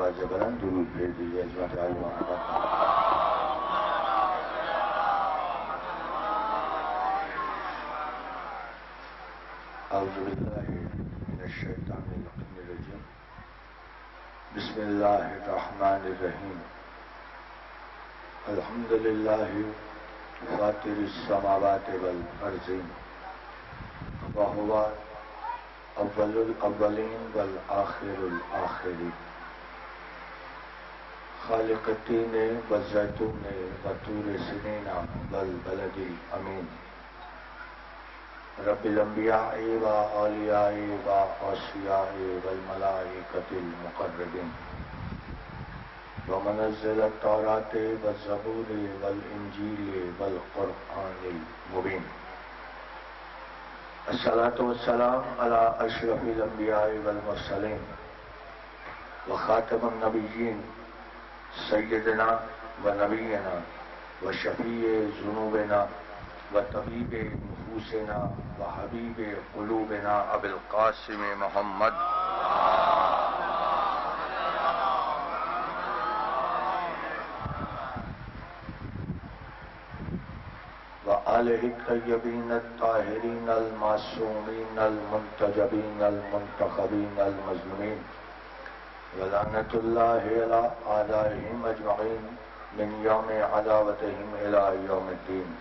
آواز بلند درود بھیج دیجیے عظمت علی محمد. اعوذ باللہ من الشیطان الرجیم. بسم اللہ الرحمن الرحیم. الحمد للہ فاطر السماوات والارضین وهو اول الاولین والآخر الآخرین خالق التین والزیتون وطور سنین والبلد الامین رب الانبیاء واولیاء واوصیاء والملائکۃ المقربین ومنزل التوراۃ والزبور والانجیل والقرآن المبین. الصلاۃ والسلام علی اشرف الانبیاء والمرسلین وخاتم النبیین سیدنا ونبینا وشفیع ذنوبنا وطبیب نفوسنا وحبیب قلوبنا ابی القاسم محمد وآلہ الطیبین الطاہرین المعصومین المنتجبین المنتخبین المظلومین ولعنۃ اللہ علی اعدائہم اجمعین من یوم عداوتہم الی یوم الدین.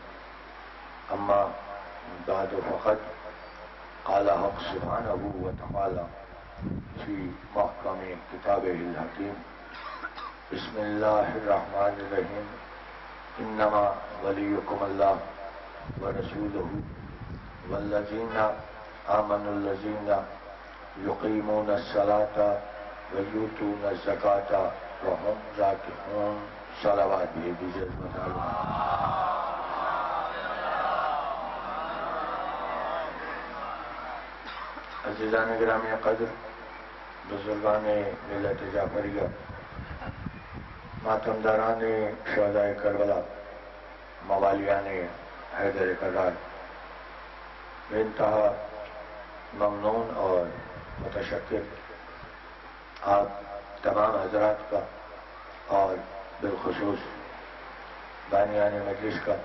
اما بعد فقد قال حق سبحانہ وتعالی فی محکم کتابہ الحکیم. بسم اللہ الرحمن الرحیم. انما ولیکم اللہ ورسولہ والذین آمنوا الذین یقیمون الصلاۃ ویؤتون الزکاۃ وهم راکعون. صلوات بھی دیجیے عظمت علی. عزیزان گرامی قدر، بزرگان ملت جعفریہ، ماتمداران شہدائے کربلا، موالیان حیدر کرار، بے انتہا ممنون اور متشکر آپ تمام حضرات کا اور بالخصوص بانیان مجلس کا.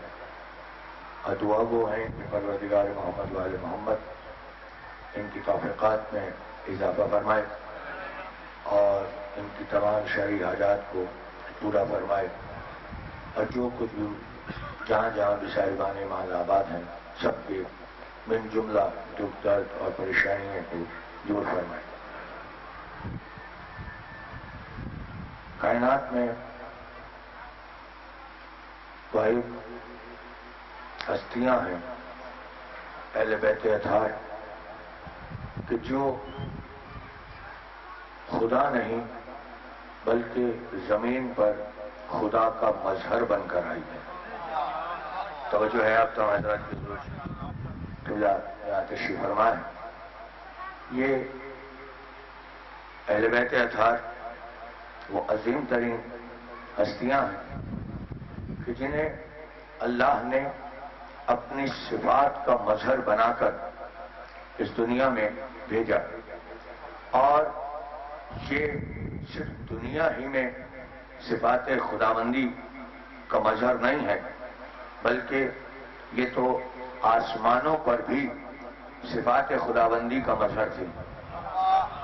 دعا گو ہیں کہ پروردگار محمد وآل محمد ان کی توفیقات میں اضافہ فرمائے اور ان کی تمام شرعی حاجات کو پورا فرمائے، اور جو کچھ بھی جہاں جہاں بھی صاحبان ایمان آباد ہیں سب کے من جملہ دکھ درد اور پریشانیوں کو دور فرمائے. کائنات میں واحد ہستیاں ہیں اہل بیت اطہار کہ جو خدا نہیں بلکہ زمین پر خدا کا مظہر بن کر آئی ہے. توجہ ہے آپ تمام حضرات کی ضرور یہاں تشریف فرمائیں. یہ اہل بیت اطہار وہ عظیم ترین ہستیاں ہیں کہ جنہیں اللہ نے اپنی صفات کا مظہر بنا کر اس دنیا میں بھیجا، اور یہ صرف دنیا ہی میں صفات خداوندی کا مظہر نہیں ہے بلکہ یہ تو آسمانوں پر بھی صفات خداوندی کا مظہر تھی.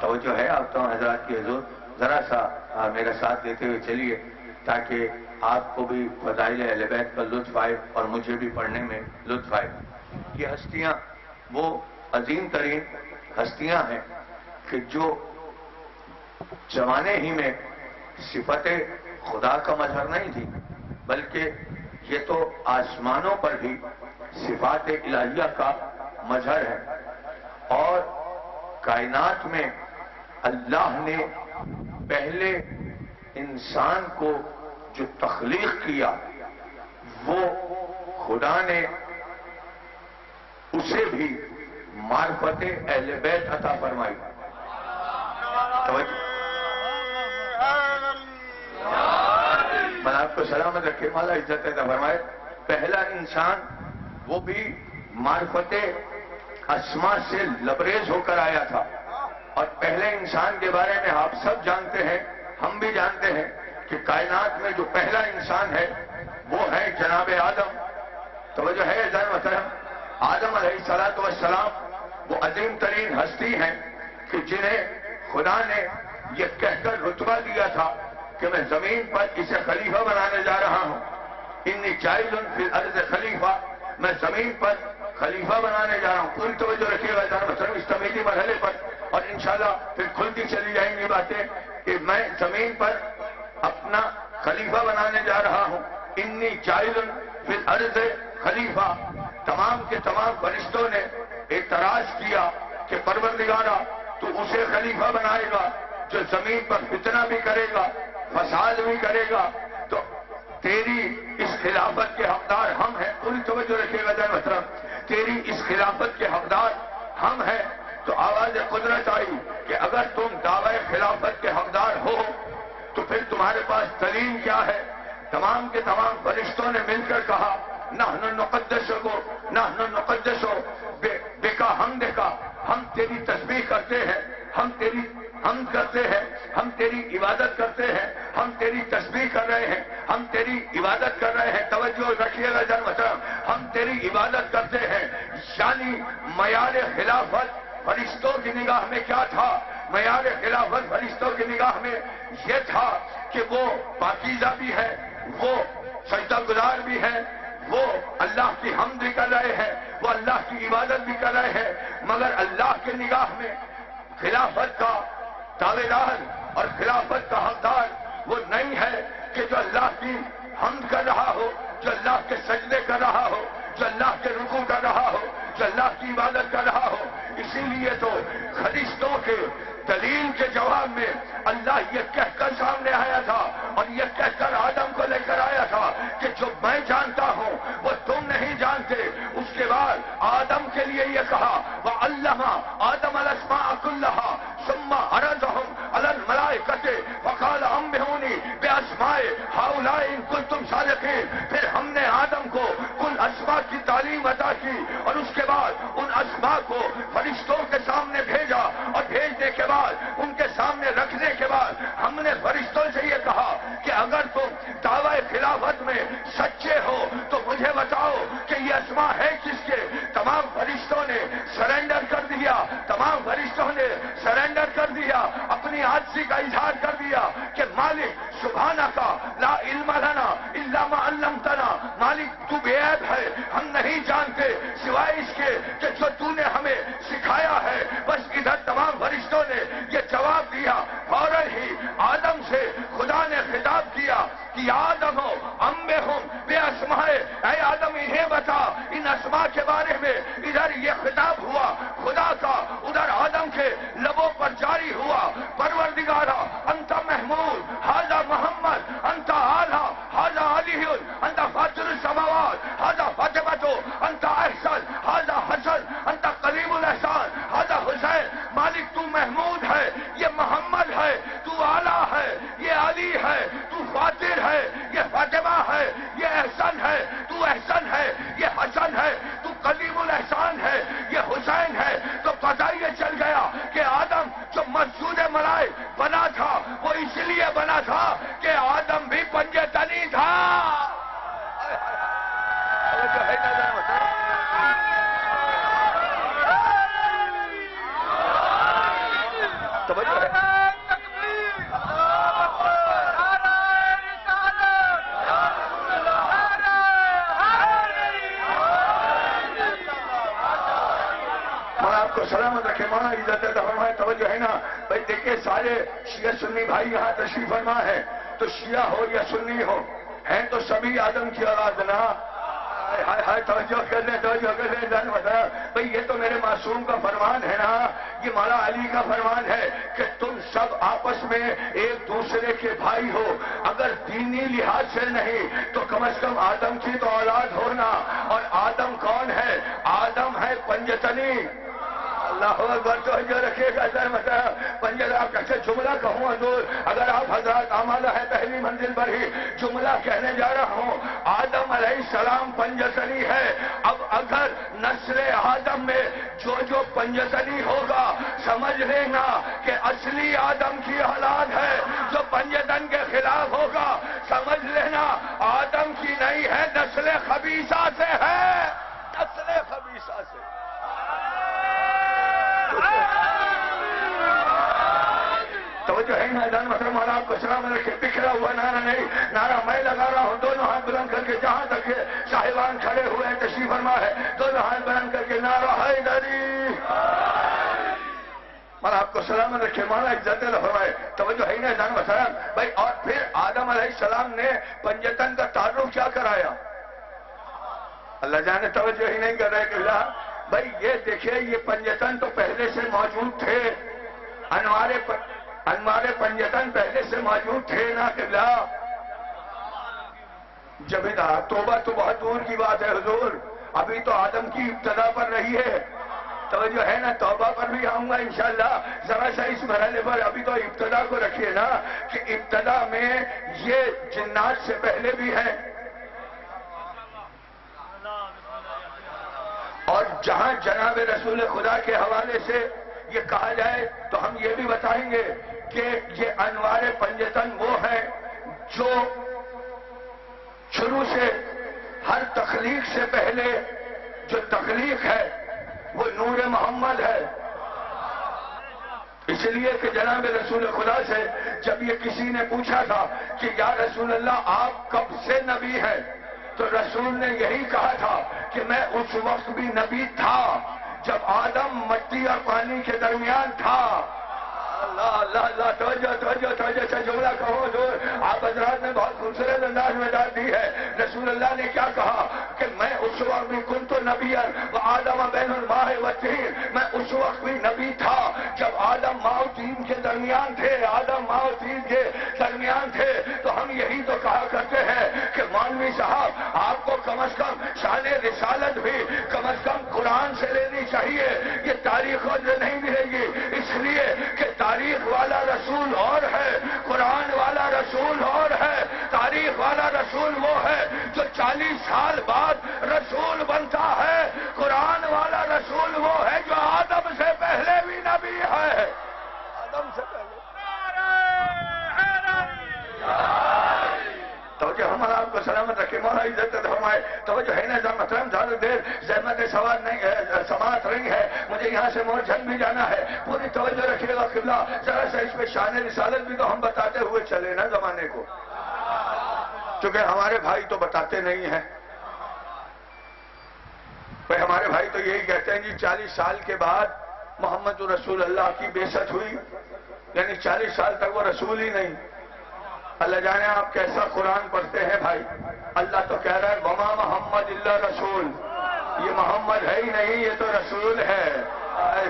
توجہ ہے آپ تمام حضرات کی حضور. ذرا سا میرا ساتھ دیتے ہوئے چلیے تاکہ آپ کو بھی فضائل اہل بیت کا لطف آئے اور مجھے بھی پڑھنے میں لطف آئے. یہ ہستیاں وہ عظیم ترین ہستیاں ہیں کہ جو زمانے ہی میں صفت خدا کا مظہر نہیں تھی بلکہ یہ تو آسمانوں پر بھی صفات الہیہ کا مظہر ہے. اور کائنات میں اللہ نے پہلے انسان کو جو تخلیق کیا وہ خدا نے اسے بھی معرفت اہل بیت عطا فرمائی. آپ کو سلامت رکھے، مالا عزت عطا فرمائے. پہلا انسان وہ بھی معرفت اسما سے لبریز ہو کر آیا تھا، اور پہلے انسان کے بارے میں آپ سب جانتے ہیں ہم بھی جانتے ہیں کہ کائنات میں جو پہلا انسان ہے وہ ہے جناب آدم. توجہ ہے عزیزان محترم؟ آدم علیہ السلام وہ عظیم ترین ہستی ہیں کہ جنہیں خدا نے یہ کہہ کر رتبہ دیا تھا کہ میں زمین پر اسے خلیفہ بنانے جا رہا ہوں. انی جاعل فی الارض خلیفہ، میں زمین پر خلیفہ بنانے جا رہا ہوں. پوری توجہ رکھیے گا عزیزان محترم اس تمیزی مرحلے پر، اور انشاءاللہ پھر کھلتی چلی جائیں گی باتیں کہ میں زمین پر اپنا خلیفہ بنانے جا رہا ہوں. انی جاعل فی الارض خلیفہ. تمام کے تمام فرشتوں نے اعتراض کیا کہ پروردگارا تو اسے خلیفہ بنائے گا جو زمین پر فتنہ بھی کرے گا، فساد بھی کرے گا، تو تیری اس خلافت کے حقدار ہم ہیں. پوری توجہ رکھیے گا جان محترم، تیری اس خلافت کے حقدار ہم ہیں. تو آواز قدرت آئی کہ اگر تم دعوی خلافت کے حقدار ہو تو پھر تمہارے پاس دلیل کیا ہے؟ تمام کے تمام فرشتوں نے مل کر کہا نحن نقدسو نحن نقدسو بکا حمدکا، ہم تیری تسبیح کرتے ہیں، ہم تیری حمد کرتے ہیں، ہم تیری عبادت کرتے ہیں، ہم تیری تسبیح کر رہے ہیں، ہم تیری عبادت کر رہے ہیں. توجہ رکھیے گا جان محترم، ہم تیری عبادت کرتے ہیں. یعنی معیار خلافت فرشتوں کی نگاہ میں کیا تھا؟ معیار خلافت فرشتوں کی نگاہ میں یہ تھا کہ وہ پاکیزہ بھی ہے، وہ سجدہ گزار بھی ہے، وہ اللہ کی حمد بھی کر رہے ہیں، وہ اللہ کی عبادت بھی کر رہے ہیں. مگر اللہ کی نگاہ میں خلافت کا دعوے دار اور خلافت کا حقدار وہ نہیں ہے کہ جو اللہ کی حمد کر رہا ہو، جو اللہ کے سجدے کر رہا ہو، جو اللہ کے رکوع کر رہا ہو، جو اللہ کی عبادت کر رہا ہو. اسی لیے تو فرشتوں کے دلیل کے جواب میں اللہ یہ کہہ کر سامنے آیا تھا اور یہ کہہ کر آدم کو لے کر آیا تھا کہ جو میں جانتا ہوں وہ تم نہیں جانتے. اس کے بعد آدم کے لیے یہ کہا وَعَلَّمَ آدَمَ الْأَسْمَاءَ كُلَّهَا ثُمَّ عَرَضَهُمْ عَلَى الْمَلَائِكَةِ فَقَالَ أَنبِئُونِي بِأَسْمَاءِ هَؤُلَاءِ إِن كُنتُمْ صَادِقِينَ. پھر ہم نے آدم کو کل اسماء کی تعلیم عطا کی اور اس کے بعد ان اسماء کو فرشتوں کے سامنے بھیجا، اور بھیجنے کے بعد ان کے سامنے رکھنے کے بعد ہم نے فرشتوں سے یہ کہا کہ اگر تم دعوی خلافت میں سچے ہو تو مجھے بتاؤ کہ یہ اسماء ہے کس کے. تمام فرشتوں نے سرنڈر کر دیا، تمام فرشتوں نے سرنڈر کر دیا، اپنی عاجزی کا اظہار کر دیا کہ مالک سبحانک لا علم لنا الا ما علمتنا. مالک تو بے عیب ہے، ہم نہیں جانتے سوائے اس کے کہ جو تو نے ہمیں سکھایا ہے. بس ادھر تمام فرشتوں نے یہ جواب دیا. فوراً ہی آدم سے خدا نے خطاب کیا کہ آدم ہو انبئہم باسماء، اے آدم انہیں بتا ان اسماء کے بارے میں. ادھر یہ خطاب ہوا خدا کا، ادھر آدم کے لبوں پر جاری ہوا پروردگارا انت محمود ھذا محمد انت اعلی ھذا علی انت فاطر السماوات ھذا فاطمہ انت احسن ھذا حسن انت قریب الاحسان ھذا حسین. مالک تو محمود ہے، یہ محمد ہے، تو اعلی ہے، یہ علی ہے، تو فاطر ہے، یہ فاطمہ ہے، یہ احسن ہے، تو احسن ہے، یہ حسن ہے، تو قریب الاحسان ہے، یہ حسین ہے. تو پتہ یہ چل گیا کہ آدم جو مسجود ملائک بنا تھا وہ اس لیے بنا تھا کہ آدم بھی پنجے تنی تھا. سلامت رکھے مولانا عزت فرمائے. توجہ ہے نا بھائی؟ دیکھیں سارے شیعہ سنی بھائی یہاں تشریف فرما ہے، تو شیعہ ہو یا سنی ہو ہیں تو سبھی آدم کی اولاد نا. توجہ کر لیں، توجہ کر لیں. جان بتایا بھائی یہ تو میرے معصوم کا فرمان ہے نا، یہ مولا علی کا فرمان ہے کہ تم سب آپس میں ایک دوسرے کے بھائی ہو. اگر دینی لحاظ سے نہیں تو کم از کم آدم کی تو اولاد ہونا. اور آدم کون ہے؟ آدم ہے پنجتنی. اللہ اکبر. توجہ رکھیے گا. پنجر آپ کیسے جملہ کہوں حضور؟ اگر آپ حضرات آمادہ ہے پہلی منزل پر ہی جملہ کہنے جا رہا ہوں. آدم علیہ السلام پنجتنی ہے. اب اگر نسل آدم میں جو پنجتنی ہوگا سمجھ لینا کہ اصلی آدم کی اولاد ہے. جو پنجتن کے خلاف ہوگا سمجھ لینا آدم کی نہیں ہے، نسل خبیثہ سے ہے، نسل خبیثہ سے۔ توجہ ہے نا جان محترم مولانا آپ کو سلام رکھے، بکھرا ہوا نعرہ نہیں، نعرہ میں لگا رہا ہوں، دونوں ہاتھ بلند کر کے، جہاں تک کہ صاحبان کھڑے ہوئے ہیں تشریف فرما ہے، دونوں ہاتھ بلند کر کے نعرہ حیدری، مولانا آپ کو سلام رکھے، مولانا عزت فرمائے۔ توجہ ہے نا جان محترم بھائی، اور پھر آدم علیہ السلام نے پنجتن کا تعارف کیا کرایا؟ اللہ جانے توجہ ہی نہیں کر رہے کہ بھائی یہ دیکھیں، یہ پنجتن تو پہلے سے موجود تھے، انوار پنجتن پہلے سے موجود تھے نا قبلہ، جب توبہ تو بہت دور کی بات ہے حضور، ابھی تو آدم کی ابتدا پر رہی ہے، توجہ ہے نا، توبہ پر بھی آؤں گا انشاءاللہ، ذرا سا اس مرحلے پر ابھی تو ابتدا کو رکھیے نا، کہ ابتدا میں یہ جنات سے پہلے بھی ہے، اور جہاں جناب رسول خدا کے حوالے سے یہ کہا جائے تو ہم یہ بھی بتائیں گے کہ یہ انوار پنجتن وہ ہے جو شروع سے ہر تخلیق سے پہلے جو تخلیق ہے وہ نور محمد ہے، اس لیے کہ جناب رسول خدا سے جب یہ کسی نے پوچھا تھا کہ یا رسول اللہ آپ کب سے نبی ہیں، تو رسول نے یہی کہا تھا کہ میں اس وقت بھی نبی تھا جب آدم مٹی اور پانی کے درمیان تھا۔ اللہ اللہ اللہ، توجہ سے جملہ کہو جو آپ حضرات نے بہت خوبصورت انداز میں ڈال دی ہے۔ رسول اللہ نے کیا کہا کہ میں اس وقت بھی کنت نبیا وآدم بین الماء والطین، میں اس وقت بھی نبی تھا جب آدم ماء و طین کے درمیان تھے، آدم ماء و طین کے درمیان تھے۔ تو ہم یہی تو کہا کرتے ہیں کہ مولوی صاحب آپ کو کم از کم شان رسالت بھی کم از کم قرآن سے لینی چاہیے، یہ تاریخ جو نہیں ملے گی، اس لیے کہ تاریخ والا رسول اور ہے، قرآن والا رسول اور ہے۔ تاریخ والا رسول وہ ہے جو 40 سال بعد رسول بنتا ہے، قرآن والا رسول وہ ہے جو آدم سے پہلے بھی نبی ہے، آدم سے پہلے۔ توجہ ہمارا آپ کو سلامت رکھے، مولا عزت فرمائے۔ توجہ ہے نا محترم، زیادہ دیر زحمت سوال نہیں ہے، سماعت نہیں ہے، مجھے یہاں سے مور جھن بھی جانا ہے، پوری توجہ رکھیے گا قبلہ، ذرا سا اس پہ شان رسالت بھی تو ہم بتاتے ہوئے چلے نا زمانے کو، چونکہ ہمارے بھائی تو بتاتے نہیں ہیں۔ بھائی ہمارے بھائی تو یہی کہتے ہیں جی 40 سال کے بعد محمد رسول اللہ کی بعثت ہوئی، یعنی 40 سال تک وہ رسول ہی نہیں۔ اللہ جانے آپ کیسا قرآن پڑھتے ہیں بھائی، اللہ تو کہہ رہا ہے وما محمد الا رسول، یہ محمد ہے ہی نہیں، یہ تو رسول ہے۔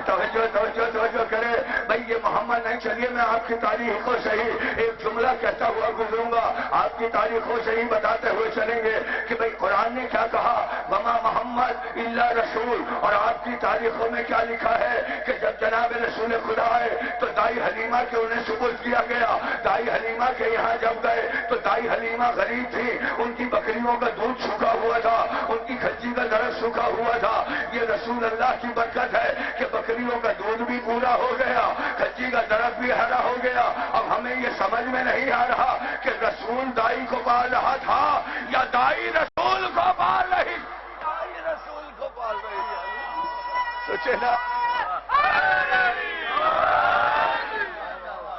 توجہ کرے بھائی، یہ محمد نہیں۔ چلیے میں آپ کی تاریخ کو صحیح ایک جملہ کہتا ہوا گزروں گا، آپ کی تاریخ کو صحیح بتاتے ہوئے چلیں گے کہ بھائی قرآن نے کیا کہا، وما محمد الا رسول، اور آپ کی تاریخوں میں کیا لکھا ہے کہ جب جناب رسول خدا آئے تو دائی حلیمہ کے انہیں سپرد کیا گیا۔ دائی حلیمہ کے یہاں جب گئے تو دائی حلیمہ غریب تھی، ان کی بکریوں کا دودھ سوکھا ہوا تھا، ان کی کھچی کا درخت سوکھا ہوا تھا۔ یہ رسول اللہ کی برکت ہے کہ بکریوں کا دودھ بھی پورا ہو گیا، کھچی کا درخت بھی ہرا ہو گیا۔ اب ہمیں یہ سمجھ میں نہیں آ رہا کہ رسول دائی کو پال رہا تھا یا دائی رسول کو پال رہی، دائی رسول کو پال رہی ہے، سوچے نا۔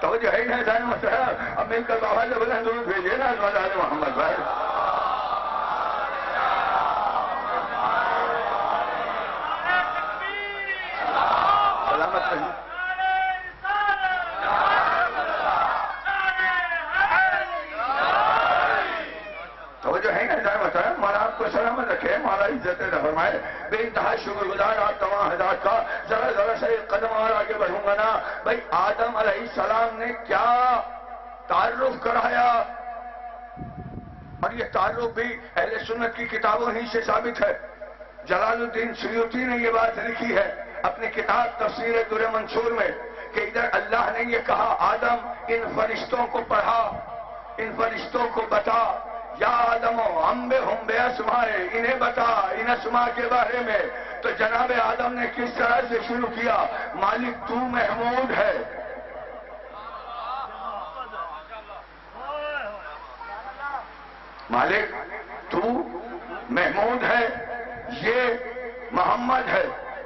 توجہ ہے نا جان محترم، اب مل کر بابا سے بلند درود بھیجیے نا محمد بھائی۔ سلامت رہیے۔ توجہ ہے نا جان محترم، مولا آپ کو سلامت رکھے، مولا عزت فرمائے۔ بے انتہا شکر گزار آپ تمام حضرات کا۔ ذرا سے ایک قدم اور آگے بڑھوں گا نا بھائی، آدم علیہ السلام نے کیا تعارف کرایا، اور یہ تعارف بھی اہل سنت کی کتابوں ہی سے ثابت ہے۔ جلال الدین سیوطی نے یہ بات لکھی ہے اپنی کتاب تفسیر در منصور میں کہ ادھر اللہ نے یہ کہا آدم ان فرشتوں کو پڑھا، ان فرشتوں کو بتا، یا آدم انبئہم باسمائے، انہیں بتا ان اسماء کے بارے میں۔ تو جناب آدم نے کس طرح سے شروع کیا، مالک تو محمود ہے، مالک تو محمود ہے، یہ محمد ہے،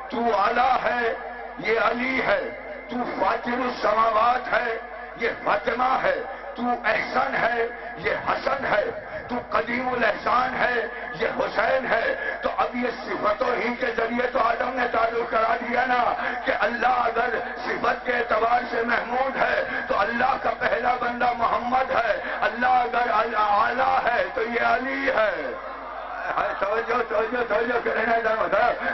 تو اعلیٰ ہے، یہ علی ہے، تو فاطر السماوات ہے، یہ فاطمہ ہے، تو احسن ہے، یہ حسن ہے، تو قدیم الاحسان ہے، یہ حسین ہے۔ تو اب یہ صفتوں ہی کے ذریعے تو آدم نے تعلق کرا دیا نا کہ اللہ اگر صفت کے اعتبار سے محمود ہے تو اللہ کا پہلا بندہ محمد ہے، اللہ اگر اعلیٰ ہے تو یہ علی ہے۔ توجہ کرنا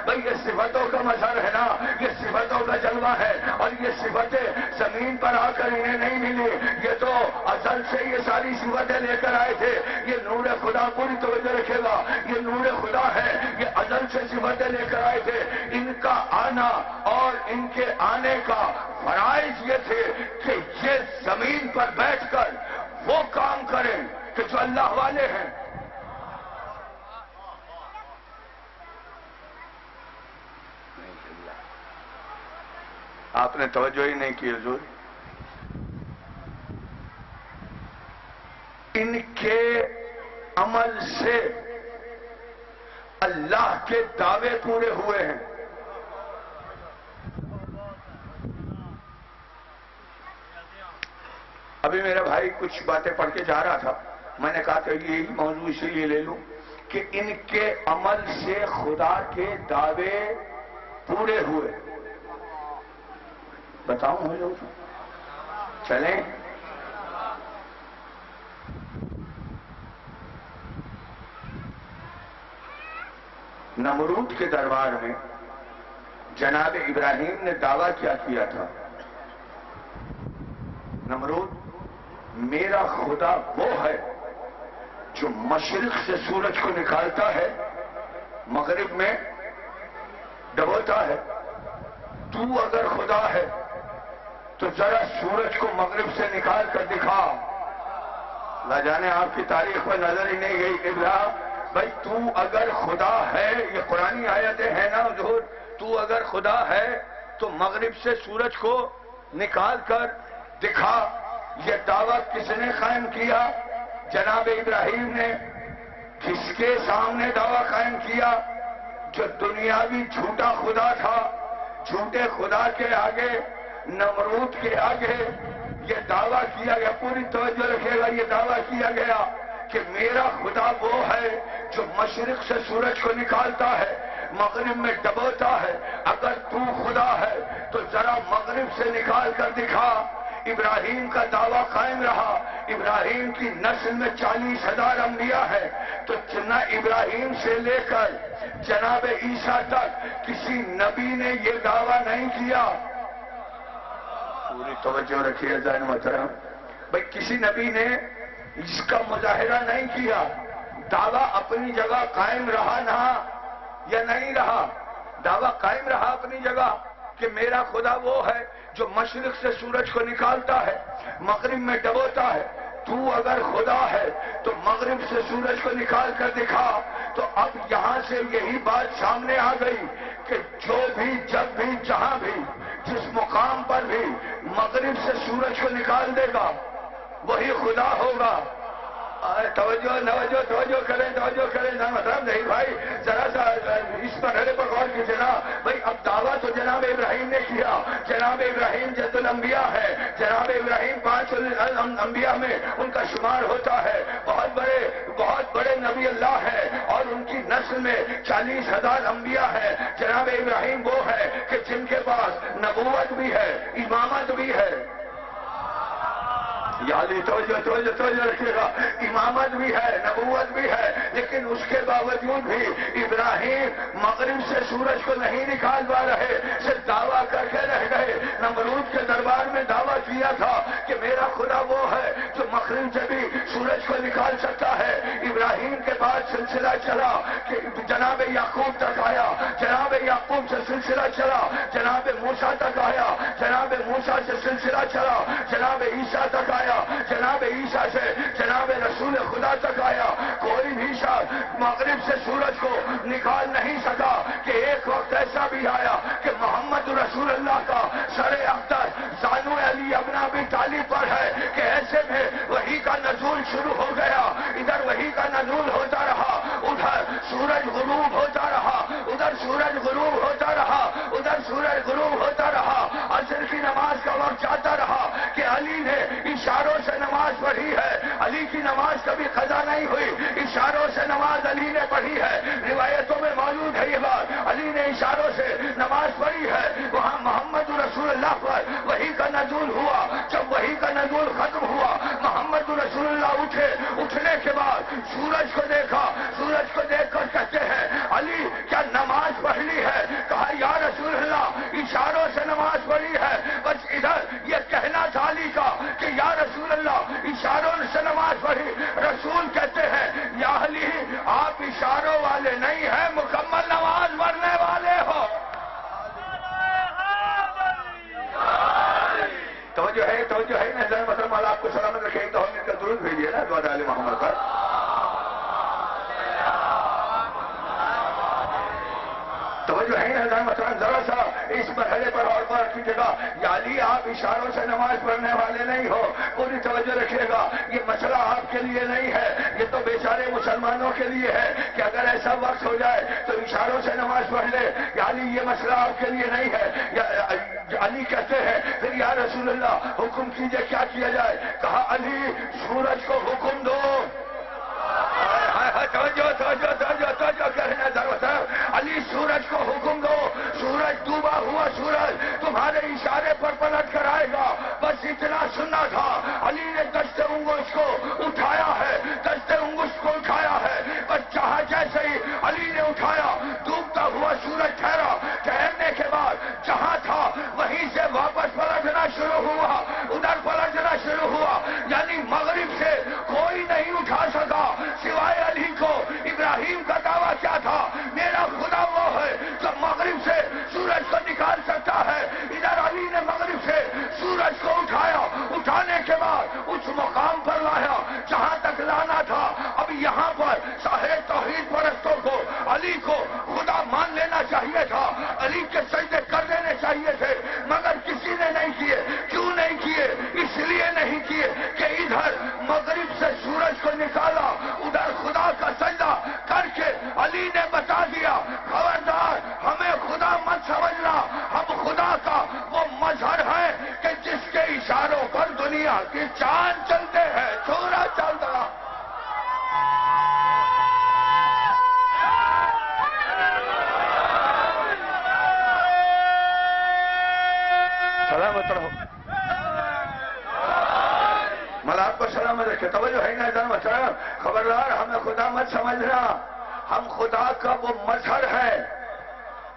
بھائی، یہ صفتوں کا مظہر ہے نا، یہ صفتوں کا جلوہ ہے، اور یہ صفتیں زمین پر آ کر انہیں نہیں ملی، یہ تو ازل سے یہ ساری صفتیں لے کر آئے تھے۔ یہ نور خدا، پوری توجہ رکھے گا، یہ نور خدا ہے، یہ ازل سے صفتیں لے کر آئے تھے۔ ان کا آنا اور ان کے آنے کا فرائض یہ تھے کہ یہ زمین پر بیٹھ کر وہ کام کریں کہ جو اللہ والے ہیں۔ آپ نے توجہ ہی نہیں کی حضور۔ ان کے عمل سے اللہ کے دعوے پورے ہوئے ہیں۔ ابھی میرا بھائی کچھ باتیں پڑھ کے جا رہا تھا، میں نے کہا کہ یہی موضوع اسی لیے لے لوں کہ ان کے عمل سے خدا کے دعوے پورے ہوئے۔ بتاؤں حضور؟ چلیں۔ نمرود کے دربار میں جناب ابراہیم نے دعویٰ کیا تھا، نمرود میرا خدا وہ ہے جو مشرق سے سورج کو نکالتا ہے، مغرب میں ڈبوتا ہے۔ تو اگر خدا ہے تو ذرا سورج کو مغرب سے نکال کر دکھا۔ نہ جانے آپ کی تاریخ پر نظر ہی نہیں گئی ابراہیم بھائی، تو اگر خدا ہے، یہ قرآنی آیتیں ہیں نا حضور، تو اگر خدا ہے تو مغرب سے سورج کو نکال کر دکھا۔ یہ دعویٰ کس نے قائم کیا؟ جناب ابراہیم نے۔ کس کے سامنے دعویٰ قائم کیا؟ جو دنیاوی جھوٹا خدا تھا، جھوٹے خدا کے آگے، نمرود کے آگے یہ دعویٰ کیا گیا، پوری توجہ رکھے گا، یہ دعویٰ کیا گیا کہ میرا خدا وہ ہے جو مشرق سے سورج کو نکالتا ہے، مغرب میں ڈبوتا ہے۔ اگر تو خدا ہے تو ذرا مغرب سے نکال کر دکھا۔ ابراہیم کا دعویٰ قائم رہا۔ ابراہیم کی نسل میں 40,000 انبیاء ہے، تو نہ ابراہیم سے لے کر جناب عیسیٰ تک کسی نبی نے یہ دعویٰ نہیں کیا۔ پوری توجہ رکھیے عزیز محترم بھائی، کسی نبی نے اس کا مظاہرہ نہیں کیا۔ دعویٰ اپنی جگہ قائم رہا نہ یا نہیں رہا؟ دعویٰ قائم رہا اپنی جگہ کہ میرا خدا وہ ہے جو مشرق سے سورج کو نکالتا ہے، مغرب میں ڈبوتا ہے۔ تو اگر خدا ہے تو مغرب سے سورج کو نکال کر دکھا۔ تو اب یہاں سے یہی بات سامنے آ گئی کہ جو بھی، جب بھی، جہاں بھی، جس مقام پر بھی مغرب سے سورج کو نکال دے گا وہی خدا ہوگا۔ توجہ کریں نا، مطلب نہیں بھائی، ذرا سا اس مرحلے پر غور کیجیے نا بھائی۔ اب دعویٰ تو جناب ابراہیم نے کیا، جناب ابراہیم جد الانبیاء ہے، جناب ابراہیم 5 انبیاء میں ان کا شمار ہوتا ہے، بہت بڑے نبی اللہ ہے، اور ان کی نسل میں 40,000 انبیاء ہے۔ جناب ابراہیم وہ ہے کہ جن کے پاس نبوت بھی ہے، امامت بھی ہے، یعنی توجہ رکھیے گا، امامت بھی ہے، نبوت بھی ہے، لیکن اس کے باوجود بھی ابراہیم مغرب سے سورج کو نہیں نکال پا رہے، صرف دعویٰ کر کے رہ گئے۔ نمرود کے دربار میں دعویٰ کیا تھا کہ میرا خدا وہ ہے جو مغرب سے بھی سورج کو نکال سکتا ہے۔ ابراہیم کے بعد سلسلہ چلا کہ جناب یعقوب تک آیا، جناب یعقوب سے سلسلہ چلا جناب موسیٰ تک آیا، جناب موسیٰ سے سلسلہ چلا جناب عیسیٰ تک آیا، جناب عیسیٰ سے جناب رسول خدا تک آیا۔ کوئی بھی شخص مغرب سے سورج کو نکال نہیں سکا کہ ایک وقت ایسا بھی آیا کہ محمد رسول اللہ کا سر اقدس زانو علی ابن ابی طالب پر ہے کہ ایسے میں وحی کا نزول شروع ہو گیا۔ گیا، ادھر وحی کا نزول ہوتا رہا، ادھر سورج غروب ہوتا رہا، ادھر سورج غروب ہوتا رہا، ادھر سورج غروب ہوتا رہا، عصر کی نماز کا وقت جاتا رہا کہ علی نے اشاروں سے نماز پڑھی ہے، علی کی نماز کبھی قضا نہیں ہوئی، اشاروں سے نماز علی نے پڑھی ہے، روایتوں میں موجود ہے یہ بات، علی نے اشاروں سے نماز پڑھی ہے، وہاں محمد رسول اللہ پر وحی کا نزول ہوا، جب وحی کا نزول ختم ہوا محمد رسول اللہ اٹھے، اٹھنے کے بعد سورج کو دیکھا، سورج کو دیکھ کر کہتے ہیں علی کیا نماز پڑھ لی ہے؟ کہا یا رسول اللہ اشاروں سے نماز پڑھی ہے، بس ادھر یہ کہنا تھا علی کا کہ یا رسول اللہ اشاروں سے نماز پڑھی، رسول کہتے ہیں یا علی آپ اشاروں والے نہیں ہیں، مکمل نماز پڑھنے والے ہو۔ توجہ ہے نظر مسلم والا آپ کو سلامت رکھے تو ہم نے کا درود بھیجیے نا دعا علی محمد پر۔ توجہ ہے نظر مسلم ذرا سا اس مرحلے پر اور بار کی جگہ یا علی آپ اشاروں سے نماز پڑھنے والے نہیں ہو، پوری توجہ رکھیے گا، یہ مسئلہ آپ کے لیے نہیں ہے، یہ تو بیچارے مسلمانوں کے لیے ہے کہ اگر ایسا وقت ہو جائے تو اشاروں سے نماز پڑھ لے، یا علی یہ مسئلہ آپ کے لیے نہیں ہے۔ علی کہتے ہیں پھر یا رسول اللہ حکم کیجئے کیا کیا جائے؟ کہا علی سورج کو حکم دو، توجہ کرنا ضرورت ہے، علی سورج کو حکم دو، سورج ڈوبا ہوا سورج تمہارے اشارے پر پلٹ کر آئے گا، بس اتنا سننا تھا۔ علی نے دست انگشت کو اٹھایا ہے، دست انگشت کو اٹھایا ہے، بس جہاں جیسے ہی علی نے اٹھایا ڈوبتا ہوا سورج ٹھہرا، ٹھہرنے کے بعد جہاں تھا وہیں سے واپس پلٹنا شروع ہوا، ادھر پلٹنا شروع ہوا، یعنی مغرب سے کوئی نہیں اٹھا سکا سوائے علی کو۔ ابراہیم کا دعویٰ کیا تھا؟ میرا خدا وہ ہے جو مغرب سے سورج کو نکال سکتا ہے، ادھر علی نے مغرب سے سورج کو اٹھایا، اٹھانے کے بعد اس مقام پر لایا جہاں تک لانا تھا۔ اب یہاں پر سارے توحید پرستوں کو علی کو خدا مان لینا چاہیے تھا، علی کے سجدے کر دینے چاہیے تھے، مگر کسی نے نہیں کیے۔ کیوں نہیں کیے؟ اس لیے نہیں کیے کہ ادھر مغرب سے سورج کو نکالا، ادھر خدا کا سجدہ کر کے علی نے بتا دیا خبردار ہمیں خدا مت سمجھنا، ہم خدا کا وہ مظہر ہے کہ جس کے اشاروں پر دنیا کی چاند چلتے ہیں، سورج چلتا۔ سلامت رہو، ملائک کو سلامت رکھے۔ توجہ ہے نا جان، خبردار ہمیں خدا مت سمجھنا، ہم خدا کا وہ مظہر ہے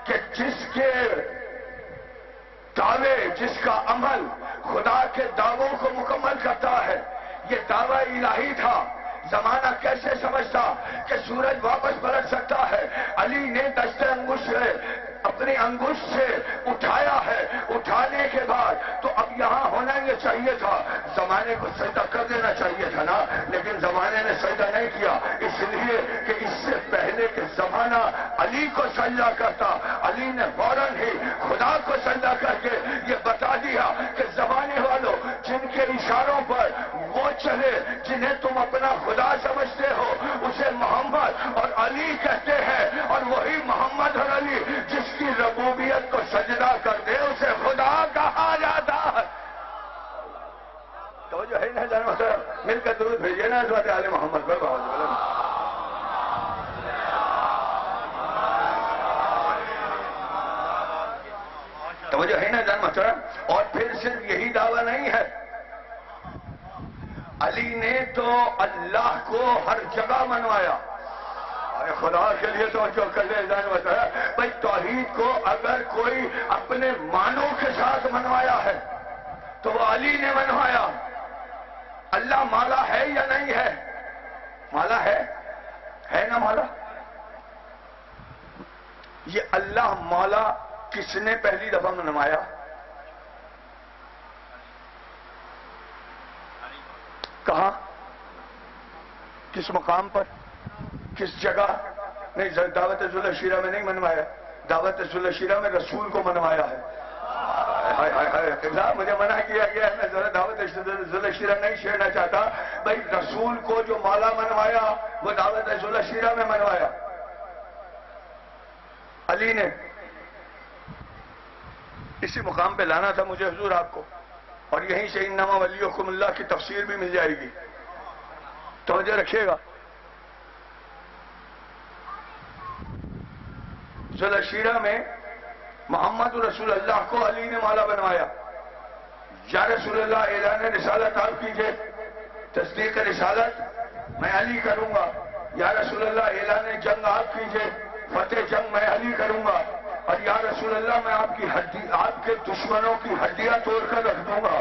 کہ جس کے دعوے، جس کا عمل خدا کے دعووں کو مکمل کرتا ہے۔ یہ دعویٰ الہی تھا، زمانہ کیسے سمجھتا کہ سورج واپس پلٹ سکتا ہے؟ علی نے دست انگشت سے اپنی انگشت سے اٹھایا ہے، اٹھانے کے بعد تو اب یہاں ہونا یہ چاہیے تھا، زمانے کو سجدہ کر دینا چاہیے تھا نا، لیکن زمانے نے سجدہ نہیں کیا، اس لیے کہ اس سے پہلے کہ زمانہ علی کو سجدہ کرتا، علی نے فوراً ہی خدا کو سجدہ کر کے یہ بتا دیا کہ زمانے والوں جن کے اشاروں پر وہ چلے جنہیں تم اپنا خدا سمجھتے ہو اسے محمد اور علی کہتے ہیں، اور وہی محمد اور علی جس کی ربوبیت کو سجدہ کر دے اسے خدا کہا جاتا ہے۔ تو جو ہے نا جان محترم مل کر درود بھیجیے نا حضرت علی محمد پر بہت توجہ ہے نا جان محترم۔ اور پھر صرف یہی دعویٰ نہیں ہے، علی نے تو اللہ کو ہر جگہ منوایا۔ خدا کے لیے تو جو کلے جان بتایا بھائی، توحید کو اگر کوئی اپنے معنوں کے ساتھ منوایا ہے تو وہ علی نے منوایا۔ اللہ مالا ہے یا نہیں ہے؟ مالا ہے نا مالا؟ یہ اللہ مولا کس نے پہلی دفعہ منوایا؟ کہاں؟ کس مقام پر؟ کس جگہ؟ نہیں، دعوت ذوالشیرہ میں نہیں منوایا، دعوت ذوالشیرہ میں رسول کو منوایا ہے۔ مجھے منع کیا گیا ہے، میں ذرا دعوت ذوالشیرہ نہیں چھیڑنا چاہتا، بھائی رسول کو جو مولا منوایا وہ دعوت ذوالشیرہ میں منوایا علی نے. اسی مقام پہ لانا تھا مجھے حضور آپ کو، اور یہیں سے انما ولیکم اللہ کی تفسیر بھی مل جائے گی. توجہ رکھیے گا. ذوالشیرہ میں محمد رسول اللہ کو علی نے مولا بنوایا. یا رسول اللہ اعلان رسالت آپ کیجئے، تصدیق رسالت میں علی کروں گا. یا رسول اللہ اعلان جنگ آپ کیجئے، فتح جنگ میں علی کروں گا. اور یا رسول اللہ میں آپ کے دشمنوں کی ہڈیاں توڑ کر رکھ دوں گا.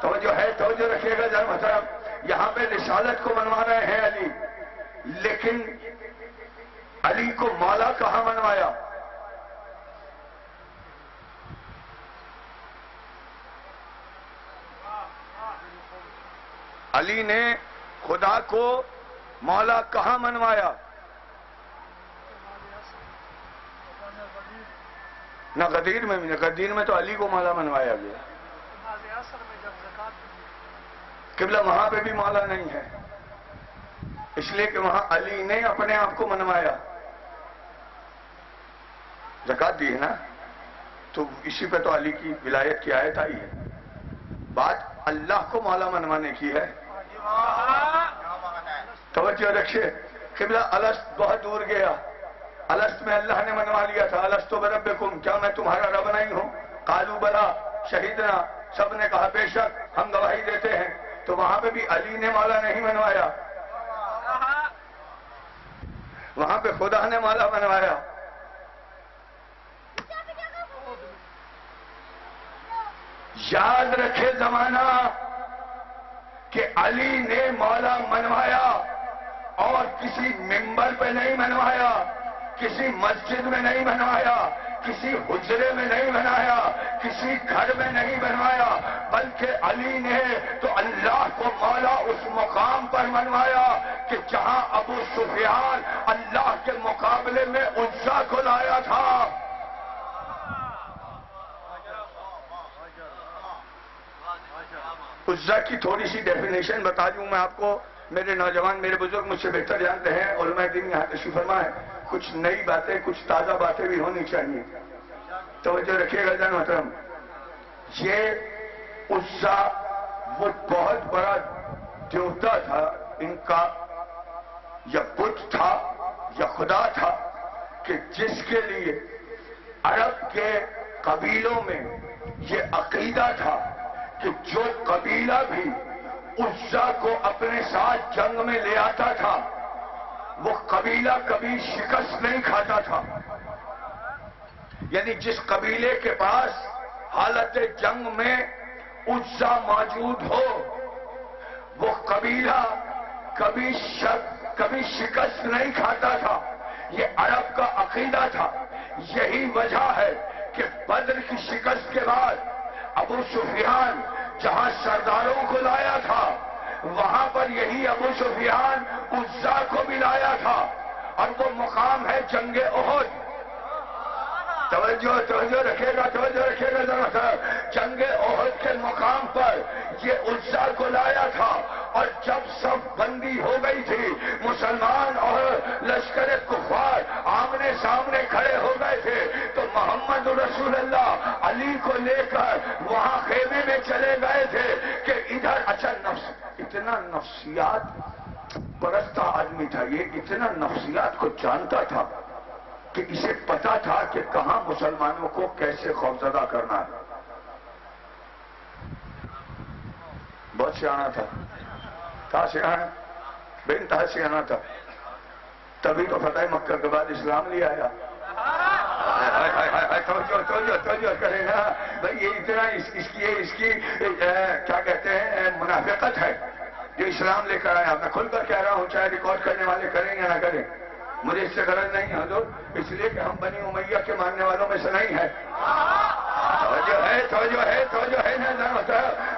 توجہ ہے، توجہ رکھیے گا جان محترم. یہاں پہ رسالت کو منوا رہے ہیں علی، لیکن علی کو مولا کہاں منوایا؟ علی نے خدا کو مولا کہاں منوایا؟ نہ غدیر میں، غدیر میں تو علی کو مولا منوایا گیا. قبلہ وہاں پہ بھی مولا نہیں ہے، اس لیے کہ وہاں علی نے اپنے آپ کو منوایا. زکات دی ہے نا، تو اسی پہ تو علی کی ولایت کی آیت آئی ہے. بات اللہ کو مولا منوانے کی ہے. توجہ رکھیے. قبلہ الست بہت دور گیا. الست میں اللہ نے منوا لیا تھا، الست بربکم، کیا میں تمہارا رب نہیں ہوں؟ قالوا بلا شہیدنا، سب نے کہا بے شک ہم گواہی دیتے ہیں. تو وہاں پہ بھی علی نے مولا نہیں منوایا، وہاں پہ خدا نے مولا منوایا. یاد رکھے زمانہ کہ علی نے مولا منوایا، اور کسی ممبر پہ نہیں منوایا، کسی مسجد میں نہیں منوایا، کسی حجرے میں نہیں بنایا، کسی گھر میں نہیں بنوایا، بلکہ علی نے تو اللہ کو مولا اس مقام پر منوایا کہ جہاں ابو سفیان اللہ کے مقابلے میں عزا کو لایا تھا. عزا کی تھوڑی سی ڈیفینیشن بتا دوں میں آپ کو. میرے نوجوان، میرے بزرگ مجھ سے بہتر جانتے ہیں، علماء دین یہاں تشریف فرما ہے. کچھ نئی باتیں، کچھ تازہ باتیں بھی ہونی چاہیے. توجہ رکھیے گا جان محترم. یہ عزا وہ بہت بڑا دیوتا تھا ان کا، یا بت تھا یا خدا تھا، کہ جس کے لیے عرب کے قبیلوں میں یہ عقیدہ تھا کہ جو قبیلہ بھی عزا کو اپنے ساتھ جنگ میں لے آتا تھا وہ قبیلہ کبھی شکست نہیں کھاتا تھا. یعنی جس قبیلے کے پاس حالت جنگ میں عزا موجود ہو وہ قبیلہ کبھی شکست نہیں کھاتا تھا. یہ عرب کا عقیدہ تھا. یہی وجہ ہے کہ بدر کی شکست کے بعد ابو سفیان جہاں سرداروں کو لایا تھا وہاں پر یہی ابو سفیان عزا کو بھی لایا تھا، اور وہ مقام ہے جنگ احد. توجہ رکھے گا، توجہ رکھے گا ذرا. جنگ احد کے مقام پر یہ عزا کو لایا تھا، اور جب سب بندی ہو گئی تھی، مسلمان اور لشکر کفار آمنے سامنے کھڑے ہو گئے تھے، تو محمد رسول اللہ علی کو لے کر وہاں خیمے میں چلے گئے تھے کہ ادھر اتنا نفسیات پرستہ آدمی تھا یہ، اتنا نفسیات کو جانتا تھا کہ اسے پتا تھا کہ کہاں مسلمانوں کو کیسے خوفزدہ کرنا ہے. بہت سیاح تھا. کہاں سیاح؟ بے انتہا سیاح تھا. تبھی تو فتح مکہ کے بعد اسلام لے آیا. توجہ کرے نا بھائی. یہ اتنا اس کی کیا کہتے ہیں منافقت ہے جو اسلام لے کر آیا. میں کھل کر کہہ رہا ہوں، چاہے ریکارڈ کرنے والے کریں یا نہ کریں، مجھے اس سے غرض نہیں حضور، اس لیے کہ ہم بنی امیہ کے ماننے والوں میں سے نہیں ہیں. توجہ ہے نا.